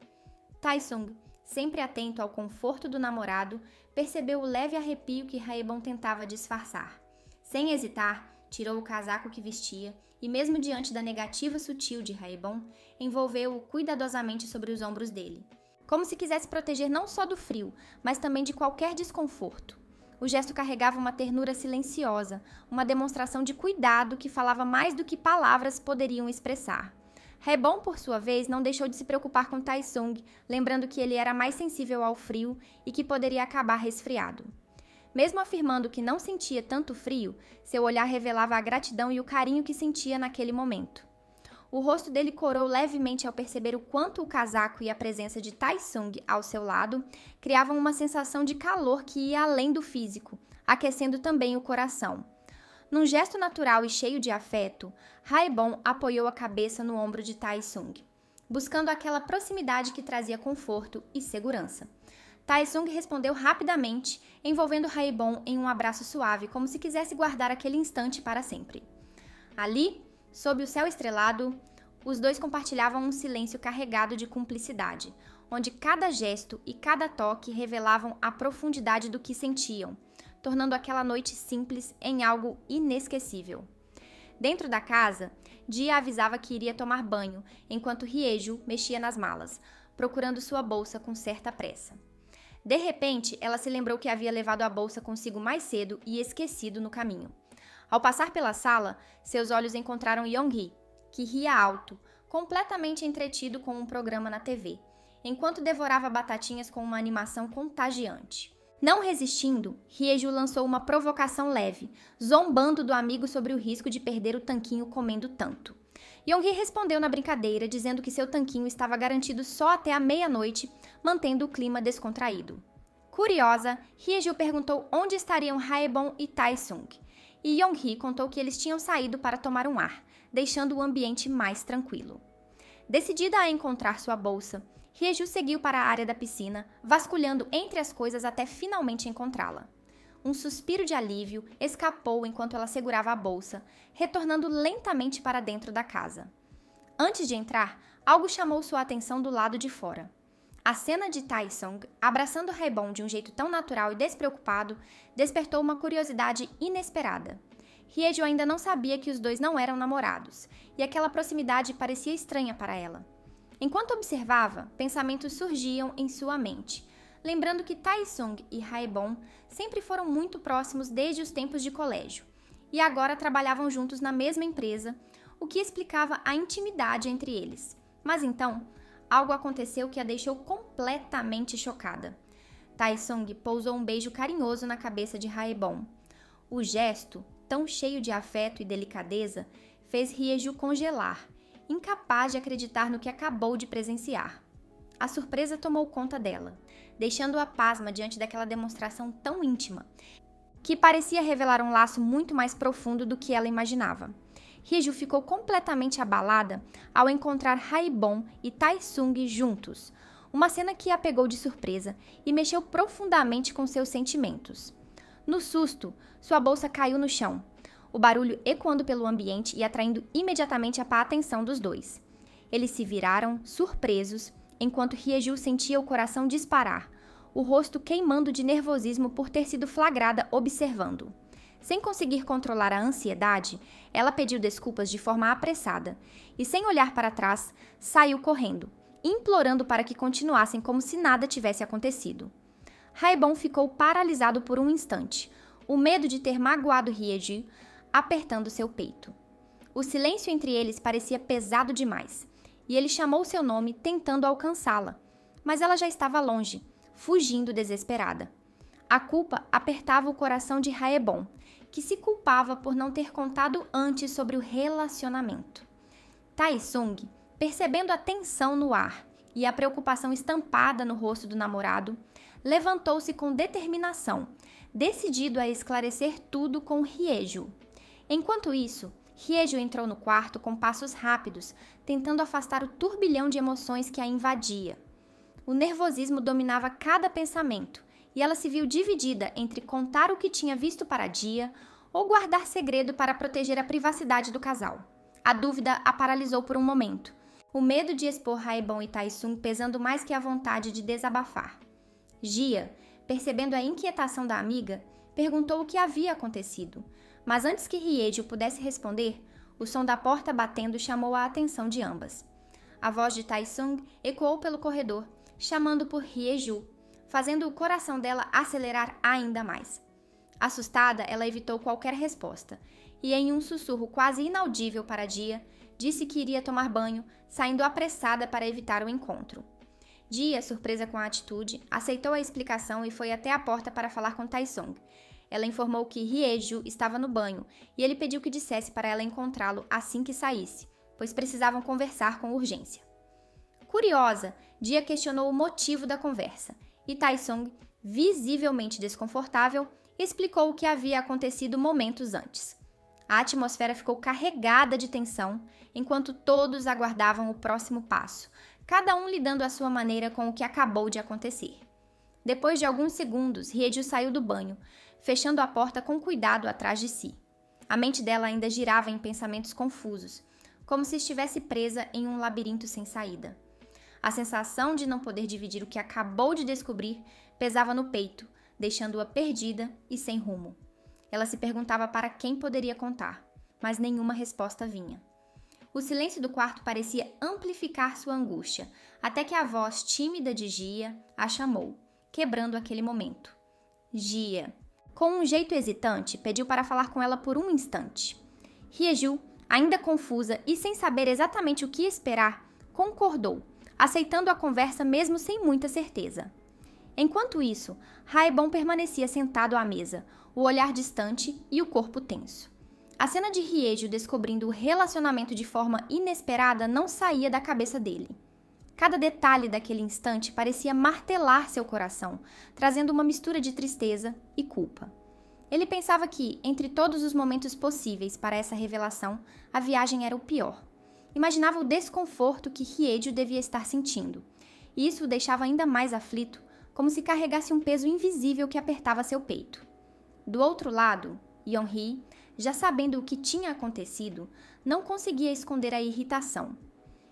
Tae-sung, sempre atento ao conforto do namorado, percebeu o leve arrepio que Haebon tentava disfarçar. Sem hesitar, tirou o casaco que vestia e, mesmo diante da negativa sutil de Haebon, envolveu-o cuidadosamente sobre os ombros dele, como se quisesse proteger não só do frio, mas também de qualquer desconforto. O gesto carregava uma ternura silenciosa, uma demonstração de cuidado que falava mais do que palavras poderiam expressar. Haebon, por sua vez, não deixou de se preocupar com Tae-sung, lembrando que ele era mais sensível ao frio e que poderia acabar resfriado. Mesmo afirmando que não sentia tanto frio, seu olhar revelava a gratidão e o carinho que sentia naquele momento. O rosto dele corou levemente ao perceber o quanto o casaco e a presença de Tae-sung ao seu lado criavam uma sensação de calor que ia além do físico, aquecendo também o coração. Num gesto natural e cheio de afeto, Haebon apoiou a cabeça no ombro de Tae-sung, buscando aquela proximidade que trazia conforto e segurança. Tae-sung respondeu rapidamente, envolvendo Haebon em um abraço suave, como se quisesse guardar aquele instante para sempre. Ali, sob o céu estrelado, os dois compartilhavam um silêncio carregado de cumplicidade, onde cada gesto e cada toque revelavam a profundidade do que sentiam, tornando aquela noite simples em algo inesquecível. Dentro da casa, Dia avisava que iria tomar banho, enquanto Hyeju mexia nas malas, procurando sua bolsa com certa pressa. De repente, ela se lembrou que havia levado a bolsa consigo mais cedo e esquecido no caminho. Ao passar pela sala, seus olhos encontraram Young-hee, que ria alto, completamente entretido com um programa na TV, enquanto devorava batatinhas com uma animação contagiante. Não resistindo, Hyeju lançou uma provocação leve, zombando do amigo sobre o risco de perder o tanquinho comendo tanto. Young-hee respondeu na brincadeira, dizendo que seu tanquinho estava garantido só até a meia-noite, mantendo o clima descontraído. Curiosa, Hyeju perguntou onde estariam Haebon e Tae-sung, e Young-hee contou que eles tinham saído para tomar um ar, deixando o ambiente mais tranquilo. Decidida a encontrar sua bolsa, Hyeju seguiu para a área da piscina, vasculhando entre as coisas até finalmente encontrá-la. Um suspiro de alívio escapou enquanto ela segurava a bolsa, retornando lentamente para dentro da casa. Antes de entrar, algo chamou sua atenção do lado de fora. A cena de Tae-sung abraçando Haebon de um jeito tão natural e despreocupado despertou uma curiosidade inesperada. Hyeju ainda não sabia que os dois não eram namorados, e aquela proximidade parecia estranha para ela. Enquanto observava, pensamentos surgiam em sua mente, lembrando que Tae-sung e Haebon sempre foram muito próximos desde os tempos de colégio, e agora trabalhavam juntos na mesma empresa, o que explicava a intimidade entre eles. Mas então, algo aconteceu que a deixou completamente chocada. Tae-sung pousou um beijo carinhoso na cabeça de Haebon. O gesto, tão cheio de afeto e delicadeza, fez Hyeju congelar, incapaz de acreditar no que acabou de presenciar. A surpresa tomou conta dela, deixando-a pasma diante daquela demonstração tão íntima, que parecia revelar um laço muito mais profundo do que ela imaginava. Hyeju ficou completamente abalada ao encontrar Haebon e Tae-sung juntos, uma cena que a pegou de surpresa e mexeu profundamente com seus sentimentos. No susto, sua bolsa caiu no chão, o barulho ecoando pelo ambiente e atraindo imediatamente a atenção dos dois. Eles se viraram, surpresos, enquanto Hyeju sentia o coração disparar, o rosto queimando de nervosismo por ter sido flagrada observando. Sem conseguir controlar a ansiedade, ela pediu desculpas de forma apressada e, sem olhar para trás, saiu correndo, implorando para que continuassem como se nada tivesse acontecido. Haebon ficou paralisado por um instante, o medo de ter magoado Hyeju apertando seu peito. O silêncio entre eles parecia pesado demais, e ele chamou seu nome tentando alcançá-la, mas ela já estava longe, fugindo desesperada. A culpa apertava o coração de Haebon, que se culpava por não ter contado antes sobre o relacionamento. Tae-sung, percebendo a tensão no ar e a preocupação estampada no rosto do namorado, levantou-se com determinação, decidido a esclarecer tudo com Hyeju. Enquanto isso, Hyeju entrou no quarto com passos rápidos, tentando afastar o turbilhão de emoções que a invadia. O nervosismo dominava cada pensamento, e ela se viu dividida entre contar o que tinha visto para Dia ou guardar segredo para proteger a privacidade do casal. A dúvida a paralisou por um momento, o medo de expor Haebon e Taesung pesando mais que a vontade de desabafar. Jia, percebendo a inquietação da amiga, perguntou o que havia acontecido, mas antes que Hyeju pudesse responder, o som da porta batendo chamou a atenção de ambas. A voz de Taesung ecoou pelo corredor, chamando por Hyeju, fazendo o coração dela acelerar ainda mais. Assustada, ela evitou qualquer resposta, e em um sussurro quase inaudível para Jia, disse que iria tomar banho, saindo apressada para evitar o encontro. Jia, surpresa com a atitude, aceitou a explicação e foi até a porta para falar com Taesung. Ela informou que Hyeju estava no banho e ele pediu que dissesse para ela encontrá-lo assim que saísse, pois precisavam conversar com urgência. Curiosa, Jia questionou o motivo da conversa e Taesung, visivelmente desconfortável, explicou o que havia acontecido momentos antes. A atmosfera ficou carregada de tensão enquanto todos aguardavam o próximo passo, cada um lidando à sua maneira com o que acabou de acontecer. Depois de alguns segundos, Hyeju saiu do banho, fechando a porta com cuidado atrás de si. A mente dela ainda girava em pensamentos confusos, como se estivesse presa em um labirinto sem saída. A sensação de não poder dividir o que acabou de descobrir pesava no peito, deixando-a perdida e sem rumo. Ela se perguntava para quem poderia contar, mas nenhuma resposta vinha. O silêncio do quarto parecia amplificar sua angústia, até que a voz tímida de Jia a chamou, quebrando aquele momento. Jia. Com um jeito hesitante, pediu para falar com ela por um instante. Hyeju, ainda confusa e sem saber exatamente o que esperar, concordou, aceitando a conversa mesmo sem muita certeza. Enquanto isso, Haebon permanecia sentado à mesa, o olhar distante e o corpo tenso. A cena de Hyeju descobrindo o relacionamento de forma inesperada não saía da cabeça dele. Cada detalhe daquele instante parecia martelar seu coração, trazendo uma mistura de tristeza e culpa. Ele pensava que, entre todos os momentos possíveis para essa revelação, a viagem era o pior. Imaginava o desconforto que Hyeju devia estar sentindo, e isso o deixava ainda mais aflito, como se carregasse um peso invisível que apertava seu peito. Do outro lado, Yeonhee, já sabendo o que tinha acontecido, não conseguia esconder a irritação.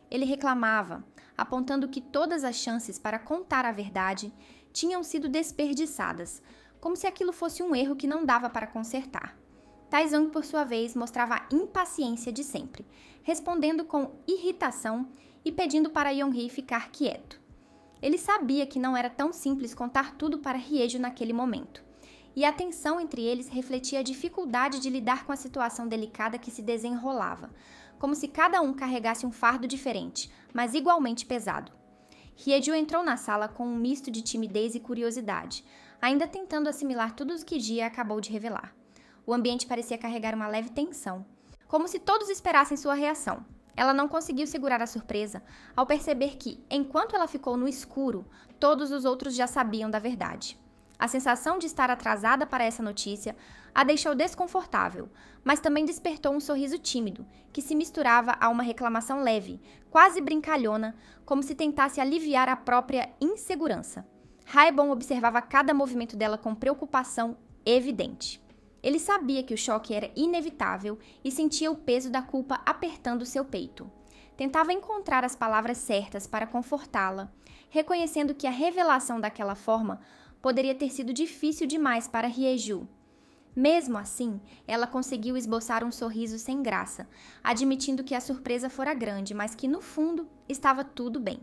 Ele reclamava, apontando que todas as chances para contar a verdade tinham sido desperdiçadas, como se aquilo fosse um erro que não dava para consertar. Taesung, por sua vez, mostrava a impaciência de sempre, respondendo com irritação e pedindo para Yeonhee ficar quieto. Ele sabia que não era tão simples contar tudo para Hyeju naquele momento, e a tensão entre eles refletia a dificuldade de lidar com a situação delicada que se desenrolava, como se cada um carregasse um fardo diferente, mas igualmente pesado. Hyeju entrou na sala com um misto de timidez e curiosidade, ainda tentando assimilar tudo o que Jia acabou de revelar. O ambiente parecia carregar uma leve tensão, como se todos esperassem sua reação. Ela não conseguiu segurar a surpresa ao perceber que, enquanto ela ficou no escuro, todos os outros já sabiam da verdade. A sensação de estar atrasada para essa notícia a deixou desconfortável, mas também despertou um sorriso tímido, que se misturava a uma reclamação leve, quase brincalhona, como se tentasse aliviar a própria insegurança. Haebon observava cada movimento dela com preocupação evidente. Ele sabia que o choque era inevitável e sentia o peso da culpa apertando seu peito. Tentava encontrar as palavras certas para confortá-la, reconhecendo que a revelação daquela forma poderia ter sido difícil demais para Hyeju. Mesmo assim, ela conseguiu esboçar um sorriso sem graça, admitindo que a surpresa fora grande, mas que no fundo estava tudo bem.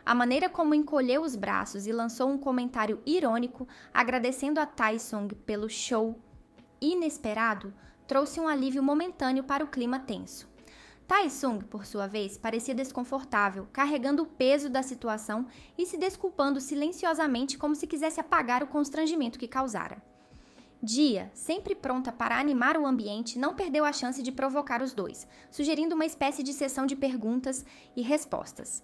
A maneira como encolheu os braços e lançou um comentário irônico, agradecendo a Taesung pelo show inesperado, trouxe um alívio momentâneo para o clima tenso. Taesung, por sua vez, parecia desconfortável, carregando o peso da situação e se desculpando silenciosamente como se quisesse apagar o constrangimento que causara. Jia, sempre pronta para animar o ambiente, não perdeu a chance de provocar os dois, sugerindo uma espécie de sessão de perguntas e respostas.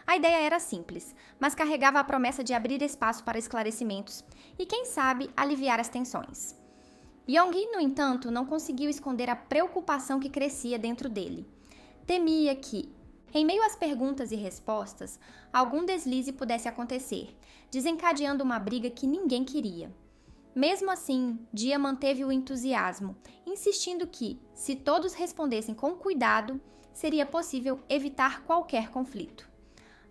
A ideia era simples, mas carregava a promessa de abrir espaço para esclarecimentos e, quem sabe, aliviar as tensões. Yeonhee, no entanto, não conseguiu esconder a preocupação que crescia dentro dele. Temia que, em meio às perguntas e respostas, algum deslize pudesse acontecer, desencadeando uma briga que ninguém queria. Mesmo assim, Jia manteve o entusiasmo, insistindo que, se todos respondessem com cuidado, seria possível evitar qualquer conflito.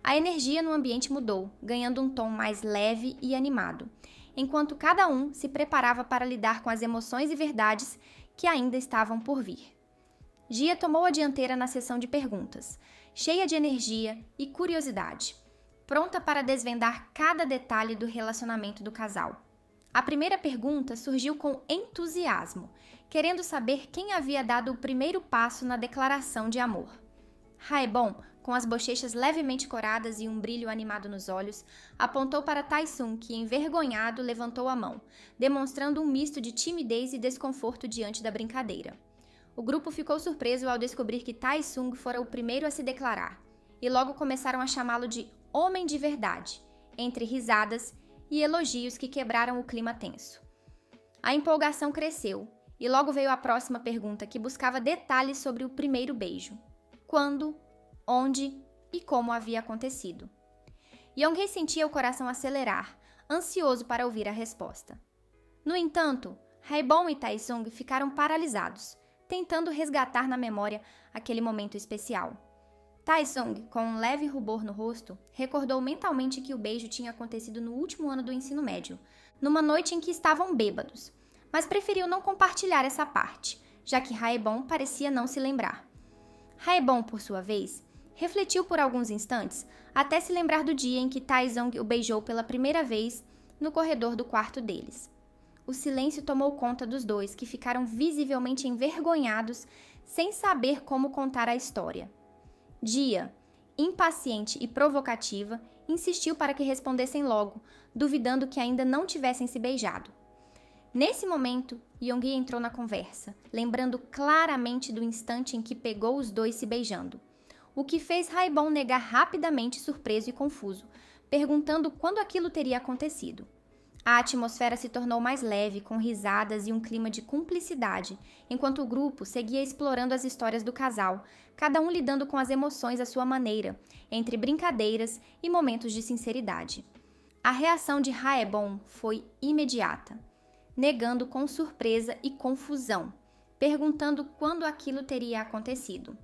A energia no ambiente mudou, ganhando um tom mais leve e animado, enquanto cada um se preparava para lidar com as emoções e verdades que ainda estavam por vir. Gia tomou a dianteira na sessão de perguntas, cheia de energia e curiosidade, pronta para desvendar cada detalhe do relacionamento do casal. A primeira pergunta surgiu com entusiasmo, querendo saber quem havia dado o primeiro passo na declaração de amor. Haebon, com as bochechas levemente coradas e um brilho animado nos olhos, apontou para Tae-sung, que, envergonhado, levantou a mão, demonstrando um misto de timidez e desconforto diante da brincadeira. O grupo ficou surpreso ao descobrir que Tae-sung fora o primeiro a se declarar, e logo começaram a chamá-lo de homem de verdade, entre risadas e elogios que quebraram o clima tenso. A empolgação cresceu, e logo veio a próxima pergunta que buscava detalhes sobre o primeiro beijo. Quando, onde e como havia acontecido. Young-hee sentia o coração acelerar, ansioso para ouvir a resposta. No entanto, Haebon e Tae-sung ficaram paralisados, tentando resgatar na memória aquele momento especial. Tae-sung, com um leve rubor no rosto, recordou mentalmente que o beijo tinha acontecido no último ano do ensino médio, numa noite em que estavam bêbados, mas preferiu não compartilhar essa parte, já que Haebon parecia não se lembrar. Haebon, por sua vez, refletiu por alguns instantes até se lembrar do dia em que Tae-sung o beijou pela primeira vez no corredor do quarto deles. O silêncio tomou conta dos dois, que ficaram visivelmente envergonhados, sem saber como contar a história. Gia, impaciente e provocativa, insistiu para que respondessem logo, duvidando que ainda não tivessem se beijado. Nesse momento, Young-hee entrou na conversa, lembrando claramente do instante em que pegou os dois se beijando, o que fez Haebon negar rapidamente, surpreso e confuso, perguntando quando aquilo teria acontecido. A atmosfera se tornou mais leve, com risadas e um clima de cumplicidade, enquanto o grupo seguia explorando as histórias do casal, cada um lidando com as emoções à sua maneira, entre brincadeiras e momentos de sinceridade. A reação de Haebon foi imediata, negando com surpresa e confusão, perguntando quando aquilo teria acontecido.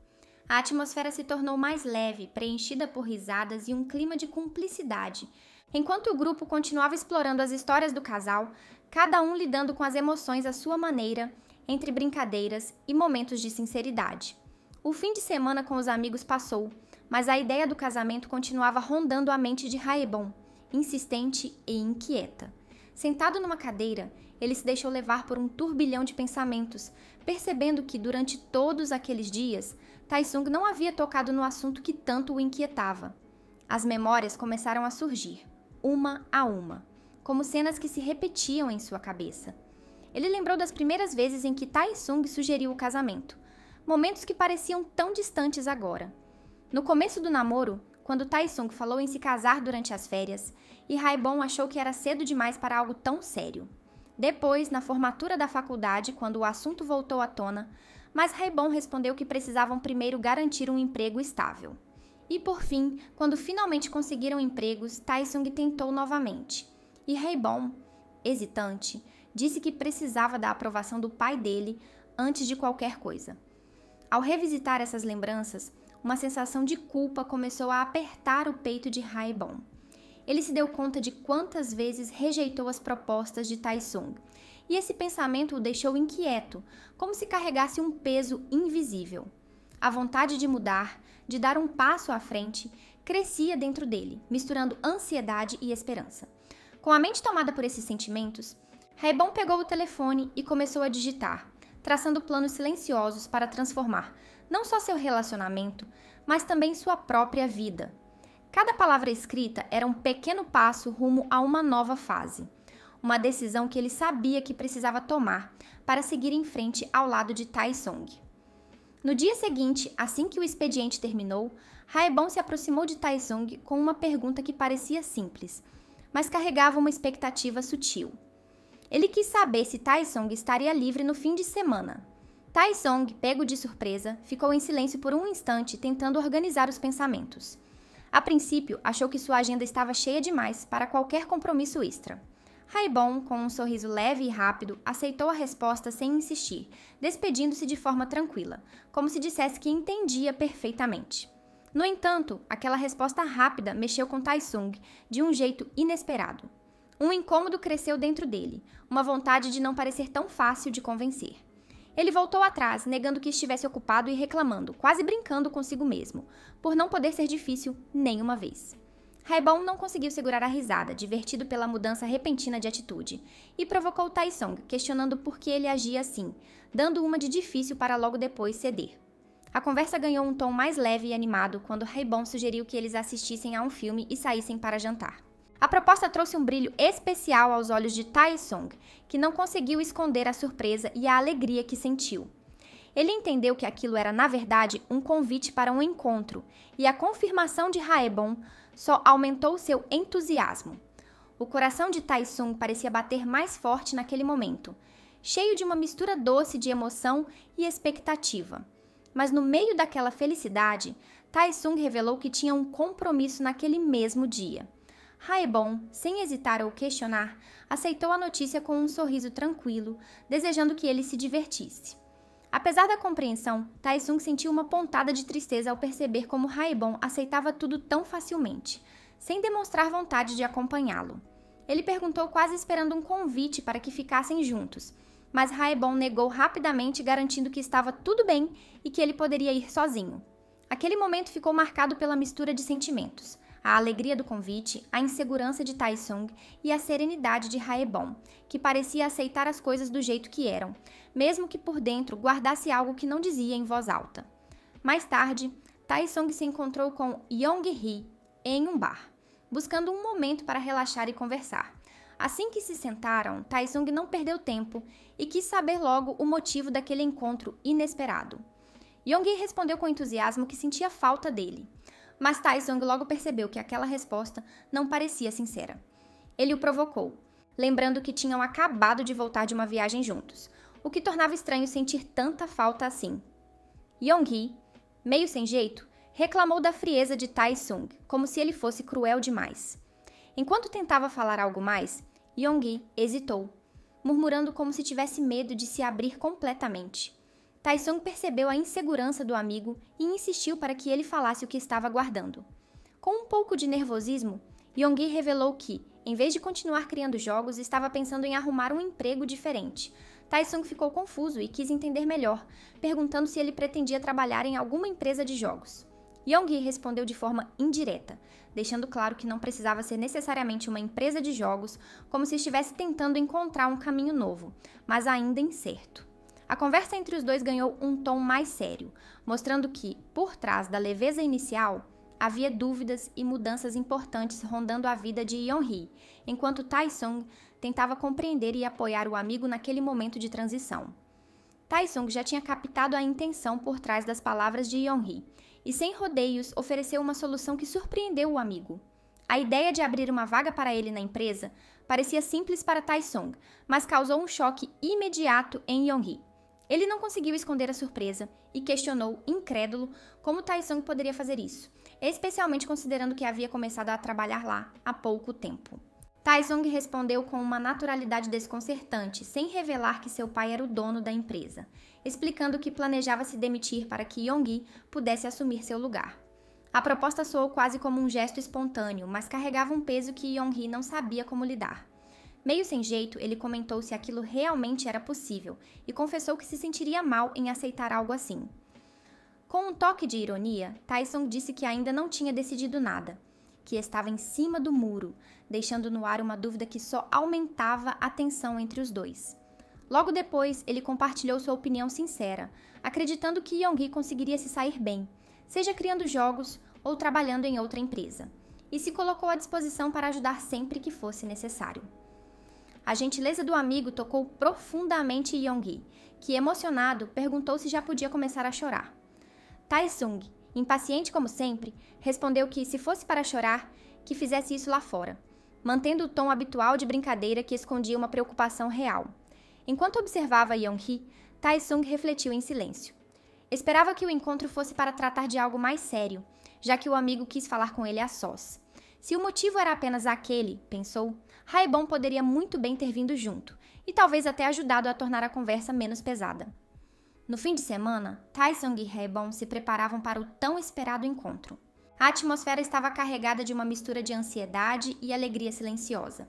A atmosfera se tornou mais leve, preenchida por risadas e um clima de cumplicidade, enquanto o grupo continuava explorando as histórias do casal, cada um lidando com as emoções à sua maneira, entre brincadeiras e momentos de sinceridade. O fim de semana com os amigos passou, mas a ideia do casamento continuava rondando a mente de Haebon, insistente e inquieta. Sentado numa cadeira, ele se deixou levar por um turbilhão de pensamentos, percebendo que, durante todos aqueles dias, Tae-sung não havia tocado no assunto que tanto o inquietava. As memórias começaram a surgir, uma a uma, como cenas que se repetiam em sua cabeça. Ele lembrou das primeiras vezes em que Tae-sung sugeriu o casamento, momentos que pareciam tão distantes agora. No começo do namoro, quando Tae-sung falou em se casar durante as férias, e Haebon achou que era cedo demais para algo tão sério. Depois, na formatura da faculdade, quando o assunto voltou à tona, mas Haebon respondeu que precisavam primeiro garantir um emprego estável. E por fim, quando finalmente conseguiram empregos, Tae-sung tentou novamente. E Haebon, hesitante, disse que precisava da aprovação do pai dele antes de qualquer coisa. Ao revisitar essas lembranças, uma sensação de culpa começou a apertar o peito de Haebon. Ele se deu conta de quantas vezes rejeitou as propostas de Tae-sung, e esse pensamento o deixou inquieto, como se carregasse um peso invisível. A vontade de mudar, de dar um passo à frente, crescia dentro dele, misturando ansiedade e esperança. Com a mente tomada por esses sentimentos, Haebon pegou o telefone e começou a digitar, traçando planos silenciosos para transformar não só seu relacionamento, mas também sua própria vida. Cada palavra escrita era um pequeno passo rumo a uma nova fase, uma decisão que ele sabia que precisava tomar para seguir em frente ao lado de Tae-sung. No dia seguinte, assim que o expediente terminou, Haebon se aproximou de Tae-sung com uma pergunta que parecia simples, mas carregava uma expectativa sutil. Ele quis saber se Tae-sung estaria livre no fim de semana. Tae-sung, pego de surpresa, ficou em silêncio por um instante, tentando organizar os pensamentos. A princípio, achou que sua agenda estava cheia demais para qualquer compromisso extra. Haebon, com um sorriso leve e rápido, aceitou a resposta sem insistir, despedindo-se de forma tranquila, como se dissesse que entendia perfeitamente. No entanto, aquela resposta rápida mexeu com Taesung de um jeito inesperado. Um incômodo cresceu dentro dele, uma vontade de não parecer tão fácil de convencer. Ele voltou atrás, negando que estivesse ocupado e reclamando, quase brincando consigo mesmo, por não poder ser difícil nenhuma vez. Haebon não conseguiu segurar a risada, divertido pela mudança repentina de atitude, e provocou Taesung, questionando por que ele agia assim, dando uma de difícil para logo depois ceder. A conversa ganhou um tom mais leve e animado quando Haebon sugeriu que eles assistissem a um filme e saíssem para jantar. A proposta trouxe um brilho especial aos olhos de Taesung, que não conseguiu esconder a surpresa e a alegria que sentiu. Ele entendeu que aquilo era, na verdade, um convite para um encontro, e a confirmação de Haebon só aumentou seu entusiasmo. O coração de Taesung parecia bater mais forte naquele momento, cheio de uma mistura doce de emoção e expectativa. Mas no meio daquela felicidade, Taesung revelou que tinha um compromisso naquele mesmo dia. Haebon, sem hesitar ou questionar, aceitou a notícia com um sorriso tranquilo, desejando que ele se divertisse. Apesar da compreensão, Taesung sentiu uma pontada de tristeza ao perceber como Haebon aceitava tudo tão facilmente, sem demonstrar vontade de acompanhá-lo. Ele perguntou quase esperando um convite para que ficassem juntos, mas Haebon negou rapidamente, garantindo que estava tudo bem e que ele poderia ir sozinho. Aquele momento ficou marcado pela mistura de sentimentos: a alegria do convite, a insegurança de Taesung e a serenidade de Haebon, que parecia aceitar as coisas do jeito que eram, mesmo que por dentro guardasse algo que não dizia em voz alta. Mais tarde, Taesung se encontrou com Young-hee em um bar, buscando um momento para relaxar e conversar. Assim que se sentaram, Taesung não perdeu tempo e quis saber logo o motivo daquele encontro inesperado. Young-hee respondeu com entusiasmo que sentia falta dele, mas Taesung logo percebeu que aquela resposta não parecia sincera. Ele o provocou, lembrando que tinham acabado de voltar de uma viagem juntos, o que tornava estranho sentir tanta falta assim. Young-hee, meio sem jeito, reclamou da frieza de Taesung, como se ele fosse cruel demais. Enquanto tentava falar algo mais, Young-hee hesitou, murmurando como se tivesse medo de se abrir completamente. Taesung percebeu a insegurança do amigo e insistiu para que ele falasse o que estava aguardando. Com um pouco de nervosismo, Young-hee revelou que, em vez de continuar criando jogos, estava pensando em arrumar um emprego diferente. Taesung ficou confuso e quis entender melhor, perguntando se ele pretendia trabalhar em alguma empresa de jogos. Young-hee respondeu de forma indireta, deixando claro que não precisava ser necessariamente uma empresa de jogos, como se estivesse tentando encontrar um caminho novo, mas ainda incerto. A conversa entre os dois ganhou um tom mais sério, mostrando que, por trás da leveza inicial, havia dúvidas e mudanças importantes rondando a vida de Young-hee, enquanto Taesung tentava compreender e apoiar o amigo naquele momento de transição. Taesung já tinha captado a intenção por trás das palavras de Young-hee, e sem rodeios ofereceu uma solução que surpreendeu o amigo. A ideia de abrir uma vaga para ele na empresa parecia simples para Taesung, mas causou um choque imediato em Young-hee. Ele não conseguiu esconder a surpresa e questionou, incrédulo, como Taesung poderia fazer isso, especialmente considerando que havia começado a trabalhar lá há pouco tempo. Taesung respondeu com uma naturalidade desconcertante, sem revelar que seu pai era o dono da empresa, explicando que planejava se demitir para que Young-hee pudesse assumir seu lugar. A proposta soou quase como um gesto espontâneo, mas carregava um peso que Young-hee não sabia como lidar. Meio sem jeito, ele comentou se aquilo realmente era possível e confessou que se sentiria mal em aceitar algo assim. Com um toque de ironia, Taesung disse que ainda não tinha decidido nada, que estava em cima do muro, deixando no ar uma dúvida que só aumentava a tensão entre os dois. Logo depois, ele compartilhou sua opinião sincera, acreditando que Young-hee conseguiria se sair bem, seja criando jogos ou trabalhando em outra empresa, e se colocou à disposição para ajudar sempre que fosse necessário. A gentileza do amigo tocou profundamente Young-hee, que, emocionado, perguntou se já podia começar a chorar. Taesung, impaciente como sempre, respondeu que, se fosse para chorar, que fizesse isso lá fora, mantendo o tom habitual de brincadeira que escondia uma preocupação real. Enquanto observava Young-hee, Taesung refletiu em silêncio. Esperava que o encontro fosse para tratar de algo mais sério, já que o amigo quis falar com ele a sós. Se o motivo era apenas aquele, pensou, Raebon poderia muito bem ter vindo junto, e talvez até ajudado a tornar a conversa menos pesada. No fim de semana, Taesung e Raebon se preparavam para o tão esperado encontro. A atmosfera estava carregada de uma mistura de ansiedade e alegria silenciosa.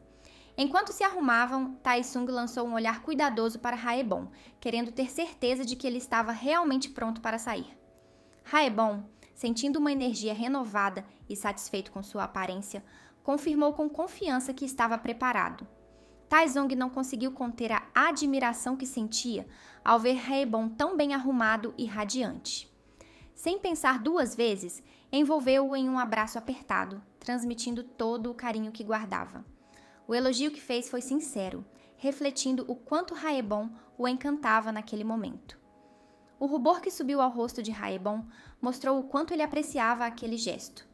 Enquanto se arrumavam, Taesung lançou um olhar cuidadoso para Raebon, querendo ter certeza de que ele estava realmente pronto para sair. Raebon, sentindo uma energia renovada e satisfeito com sua aparência, confirmou com confiança que estava preparado. Taesung não conseguiu conter a admiração que sentia ao ver Raebon tão bem arrumado e radiante. Sem pensar duas vezes, envolveu-o em um abraço apertado, transmitindo todo o carinho que guardava. O elogio que fez foi sincero, refletindo o quanto Raebon o encantava naquele momento. O rubor que subiu ao rosto de Raebon mostrou o quanto ele apreciava aquele gesto,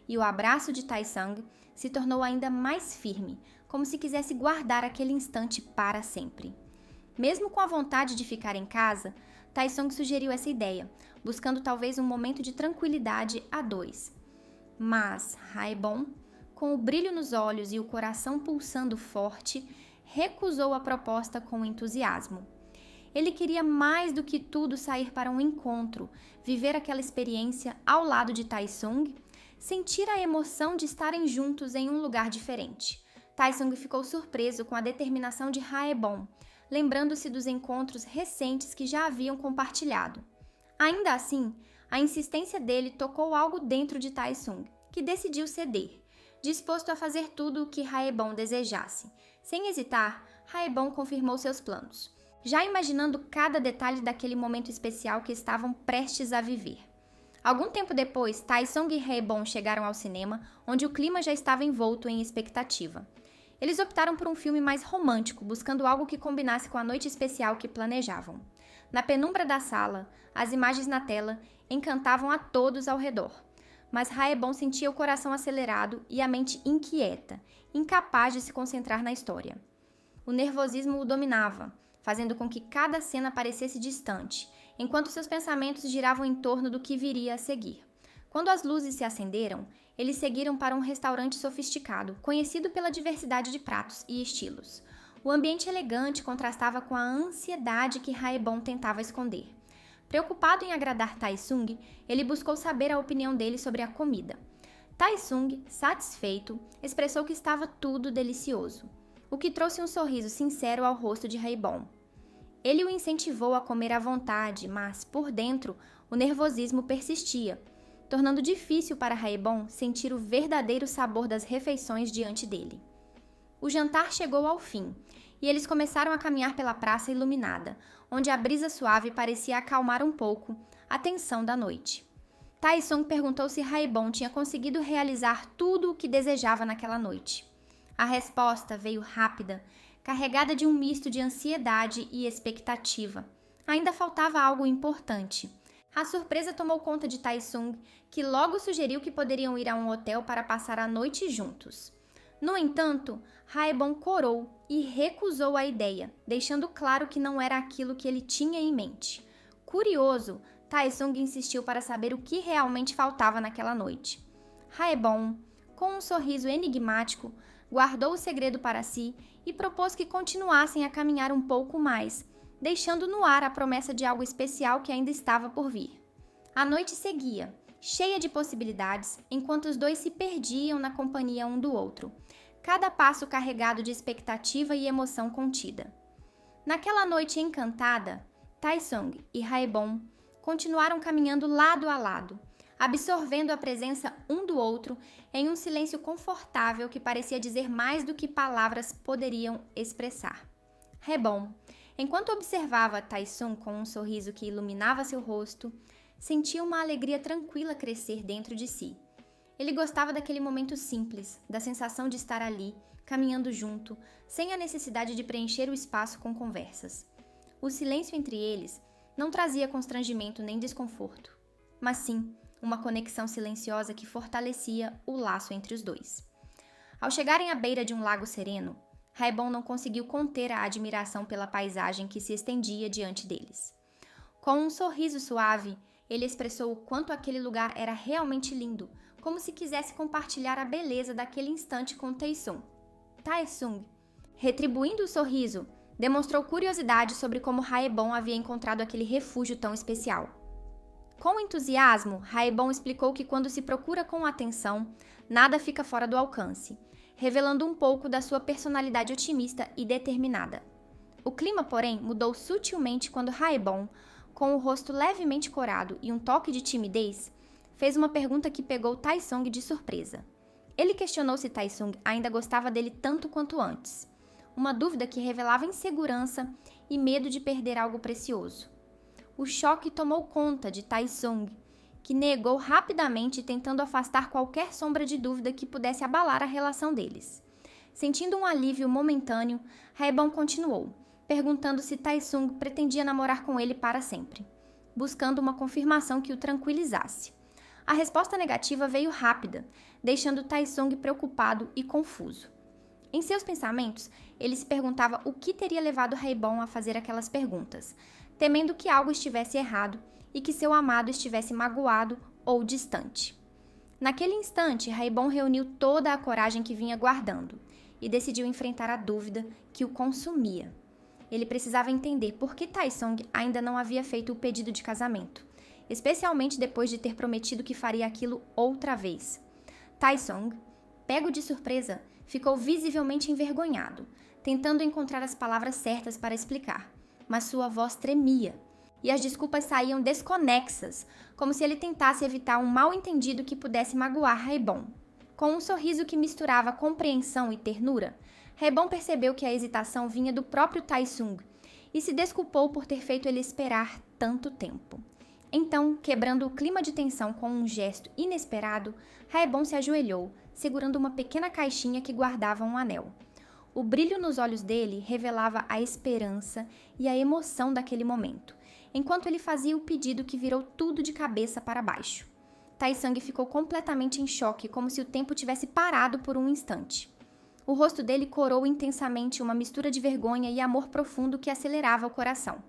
e o abraço de Taesung se tornou ainda mais firme, como se quisesse guardar aquele instante para sempre. Mesmo com a vontade de ficar em casa, Taesung sugeriu essa ideia, buscando talvez um momento de tranquilidade a dois. Mas Raebon, com o brilho nos olhos e o coração pulsando forte, recusou a proposta com entusiasmo. Ele queria mais do que tudo sair para um encontro, viver aquela experiência ao lado de Taesung, sentir a emoção de estarem juntos em um lugar diferente. Taesung ficou surpreso com a determinação de Raebon, lembrando-se dos encontros recentes que já haviam compartilhado. Ainda assim, a insistência dele tocou algo dentro de Taesung, que decidiu ceder, disposto a fazer tudo o que Raebon desejasse. Sem hesitar, Raebon confirmou seus planos, já imaginando cada detalhe daquele momento especial que estavam prestes a viver. Algum tempo depois, Taesung e Raebon chegaram ao cinema, onde o clima já estava envolto em expectativa. Eles optaram por um filme mais romântico, buscando algo que combinasse com a noite especial que planejavam. Na penumbra da sala, as imagens na tela encantavam a todos ao redor. Mas Raebon sentia o coração acelerado e a mente inquieta, incapaz de se concentrar na história. O nervosismo o dominava, fazendo com que cada cena parecesse distante, enquanto seus pensamentos giravam em torno do que viria a seguir. Quando as luzes se acenderam, eles seguiram para um restaurante sofisticado, conhecido pela diversidade de pratos e estilos. O ambiente elegante contrastava com a ansiedade que Raebon tentava esconder. Preocupado em agradar Taesung, ele buscou saber a opinião dele sobre a comida. Taesung, satisfeito, expressou que estava tudo delicioso, o que trouxe um sorriso sincero ao rosto de Raebon. Ele o incentivou a comer à vontade, mas, por dentro, o nervosismo persistia, tornando difícil para Raebon sentir o verdadeiro sabor das refeições diante dele. O jantar chegou ao fim, e eles começaram a caminhar pela praça iluminada, onde a brisa suave parecia acalmar um pouco a tensão da noite. Taesung perguntou se Raebon tinha conseguido realizar tudo o que desejava naquela noite. A resposta veio rápida, carregada de um misto de ansiedade e expectativa. Ainda faltava algo importante. A surpresa tomou conta de Taesung, que logo sugeriu que poderiam ir a um hotel para passar a noite juntos. No entanto, Raebon corou e recusou a ideia, deixando claro que não era aquilo que ele tinha em mente. Curioso, Taesung insistiu para saber o que realmente faltava naquela noite. Raebon, com um sorriso enigmático, guardou o segredo para si e propôs que continuassem a caminhar um pouco mais, deixando no ar a promessa de algo especial que ainda estava por vir. A noite seguia, cheia de possibilidades, enquanto os dois se perdiam na companhia um do outro, cada passo carregado de expectativa e emoção contida. Naquela noite encantada, Taesung e Raebon continuaram caminhando lado a lado, absorvendo a presença um do outro em um silêncio confortável que parecia dizer mais do que palavras poderiam expressar. Raebon, enquanto observava Taesung com um sorriso que iluminava seu rosto, sentia uma alegria tranquila crescer dentro de si. Ele gostava daquele momento simples, da sensação de estar ali, caminhando junto, sem a necessidade de preencher o espaço com conversas. O silêncio entre eles não trazia constrangimento nem desconforto, mas sim uma conexão silenciosa que fortalecia o laço entre os dois. Ao chegarem à beira de um lago sereno, Raebon não conseguiu conter a admiração pela paisagem que se estendia diante deles. Com um sorriso suave, ele expressou o quanto aquele lugar era realmente lindo, como se quisesse compartilhar a beleza daquele instante com Taesung. Taesung, retribuindo o sorriso, demonstrou curiosidade sobre como Haebon havia encontrado aquele refúgio tão especial. Com entusiasmo, Haebon explicou que quando se procura com atenção, nada fica fora do alcance, revelando um pouco da sua personalidade otimista e determinada. O clima, porém, mudou sutilmente quando Haebon, com o rosto levemente corado e um toque de timidez, fez uma pergunta que pegou Taesung de surpresa. Ele questionou se Taesung ainda gostava dele tanto quanto antes, uma dúvida que revelava insegurança e medo de perder algo precioso. O choque tomou conta de Taesung, que negou rapidamente, tentando afastar qualquer sombra de dúvida que pudesse abalar a relação deles. Sentindo um alívio momentâneo, Haebon continuou, perguntando se Taesung pretendia namorar com ele para sempre, buscando uma confirmação que o tranquilizasse. A resposta negativa veio rápida, deixando Taesung preocupado e confuso. Em seus pensamentos, ele se perguntava o que teria levado Haebon a fazer aquelas perguntas, temendo que algo estivesse errado e que seu amado estivesse magoado ou distante. Naquele instante, Haebon reuniu toda a coragem que vinha guardando e decidiu enfrentar a dúvida que o consumia. Ele precisava entender por que Taesung ainda não havia feito o pedido de casamento, especialmente depois de ter prometido que faria aquilo outra vez. Taesung, pego de surpresa, ficou visivelmente envergonhado, tentando encontrar as palavras certas para explicar, mas sua voz tremia e as desculpas saíam desconexas, como se ele tentasse evitar um mal-entendido que pudesse magoar Haebon. Com um sorriso que misturava compreensão e ternura, Haebon percebeu que a hesitação vinha do próprio Taesung e se desculpou por ter feito ele esperar tanto tempo. Então, quebrando o clima de tensão com um gesto inesperado, Haebon se ajoelhou, segurando uma pequena caixinha que guardava um anel. O brilho nos olhos dele revelava a esperança e a emoção daquele momento, enquanto ele fazia o pedido que virou tudo de cabeça para baixo. Taesung ficou completamente em choque, como se o tempo tivesse parado por um instante. O rosto dele corou intensamente uma mistura de vergonha e amor profundo que acelerava o coração.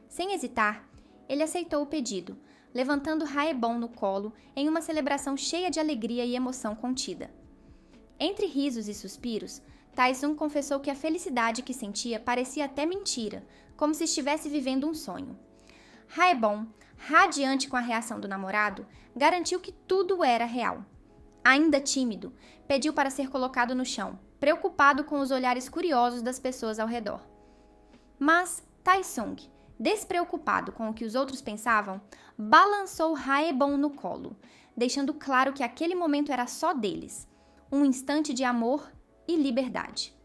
Sem hesitar, ele aceitou o pedido, levantando Haebon no colo em uma celebração cheia de alegria e emoção contida. Entre risos e suspiros, Taesung confessou que a felicidade que sentia parecia até mentira, como se estivesse vivendo um sonho. Haebon, radiante com a reação do namorado, garantiu que tudo era real. Ainda tímido, pediu para ser colocado no chão, preocupado com os olhares curiosos das pessoas ao redor. Mas Taesung, despreocupado com o que os outros pensavam, balançou Haebon no colo, deixando claro que aquele momento era só deles, um instante de amor e liberdade.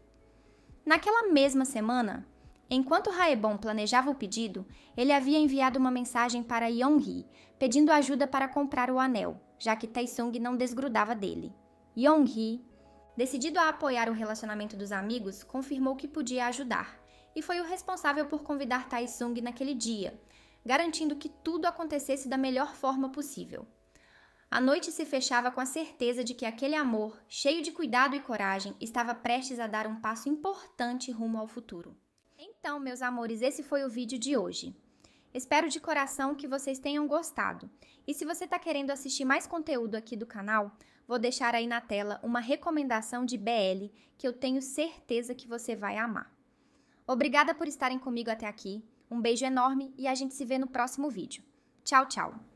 Naquela mesma semana, enquanto Haebon planejava o pedido, ele havia enviado uma mensagem para Yeonhee, pedindo ajuda para comprar o anel, já que Taesung não desgrudava dele. Yeonhee, decidido a apoiar o relacionamento dos amigos, confirmou que podia ajudar, e foi o responsável por convidar Taesung naquele dia, garantindo que tudo acontecesse da melhor forma possível. A noite se fechava com a certeza de que aquele amor, cheio de cuidado e coragem, estava prestes a dar um passo importante rumo ao futuro. Então, meus amores, esse foi o vídeo de hoje. Espero de coração que vocês tenham gostado. E se você está querendo assistir mais conteúdo aqui do canal, vou deixar aí na tela uma recomendação de BL que eu tenho certeza que você vai amar. Obrigada por estarem comigo até aqui, um beijo enorme e a gente se vê no próximo vídeo. Tchau, tchau!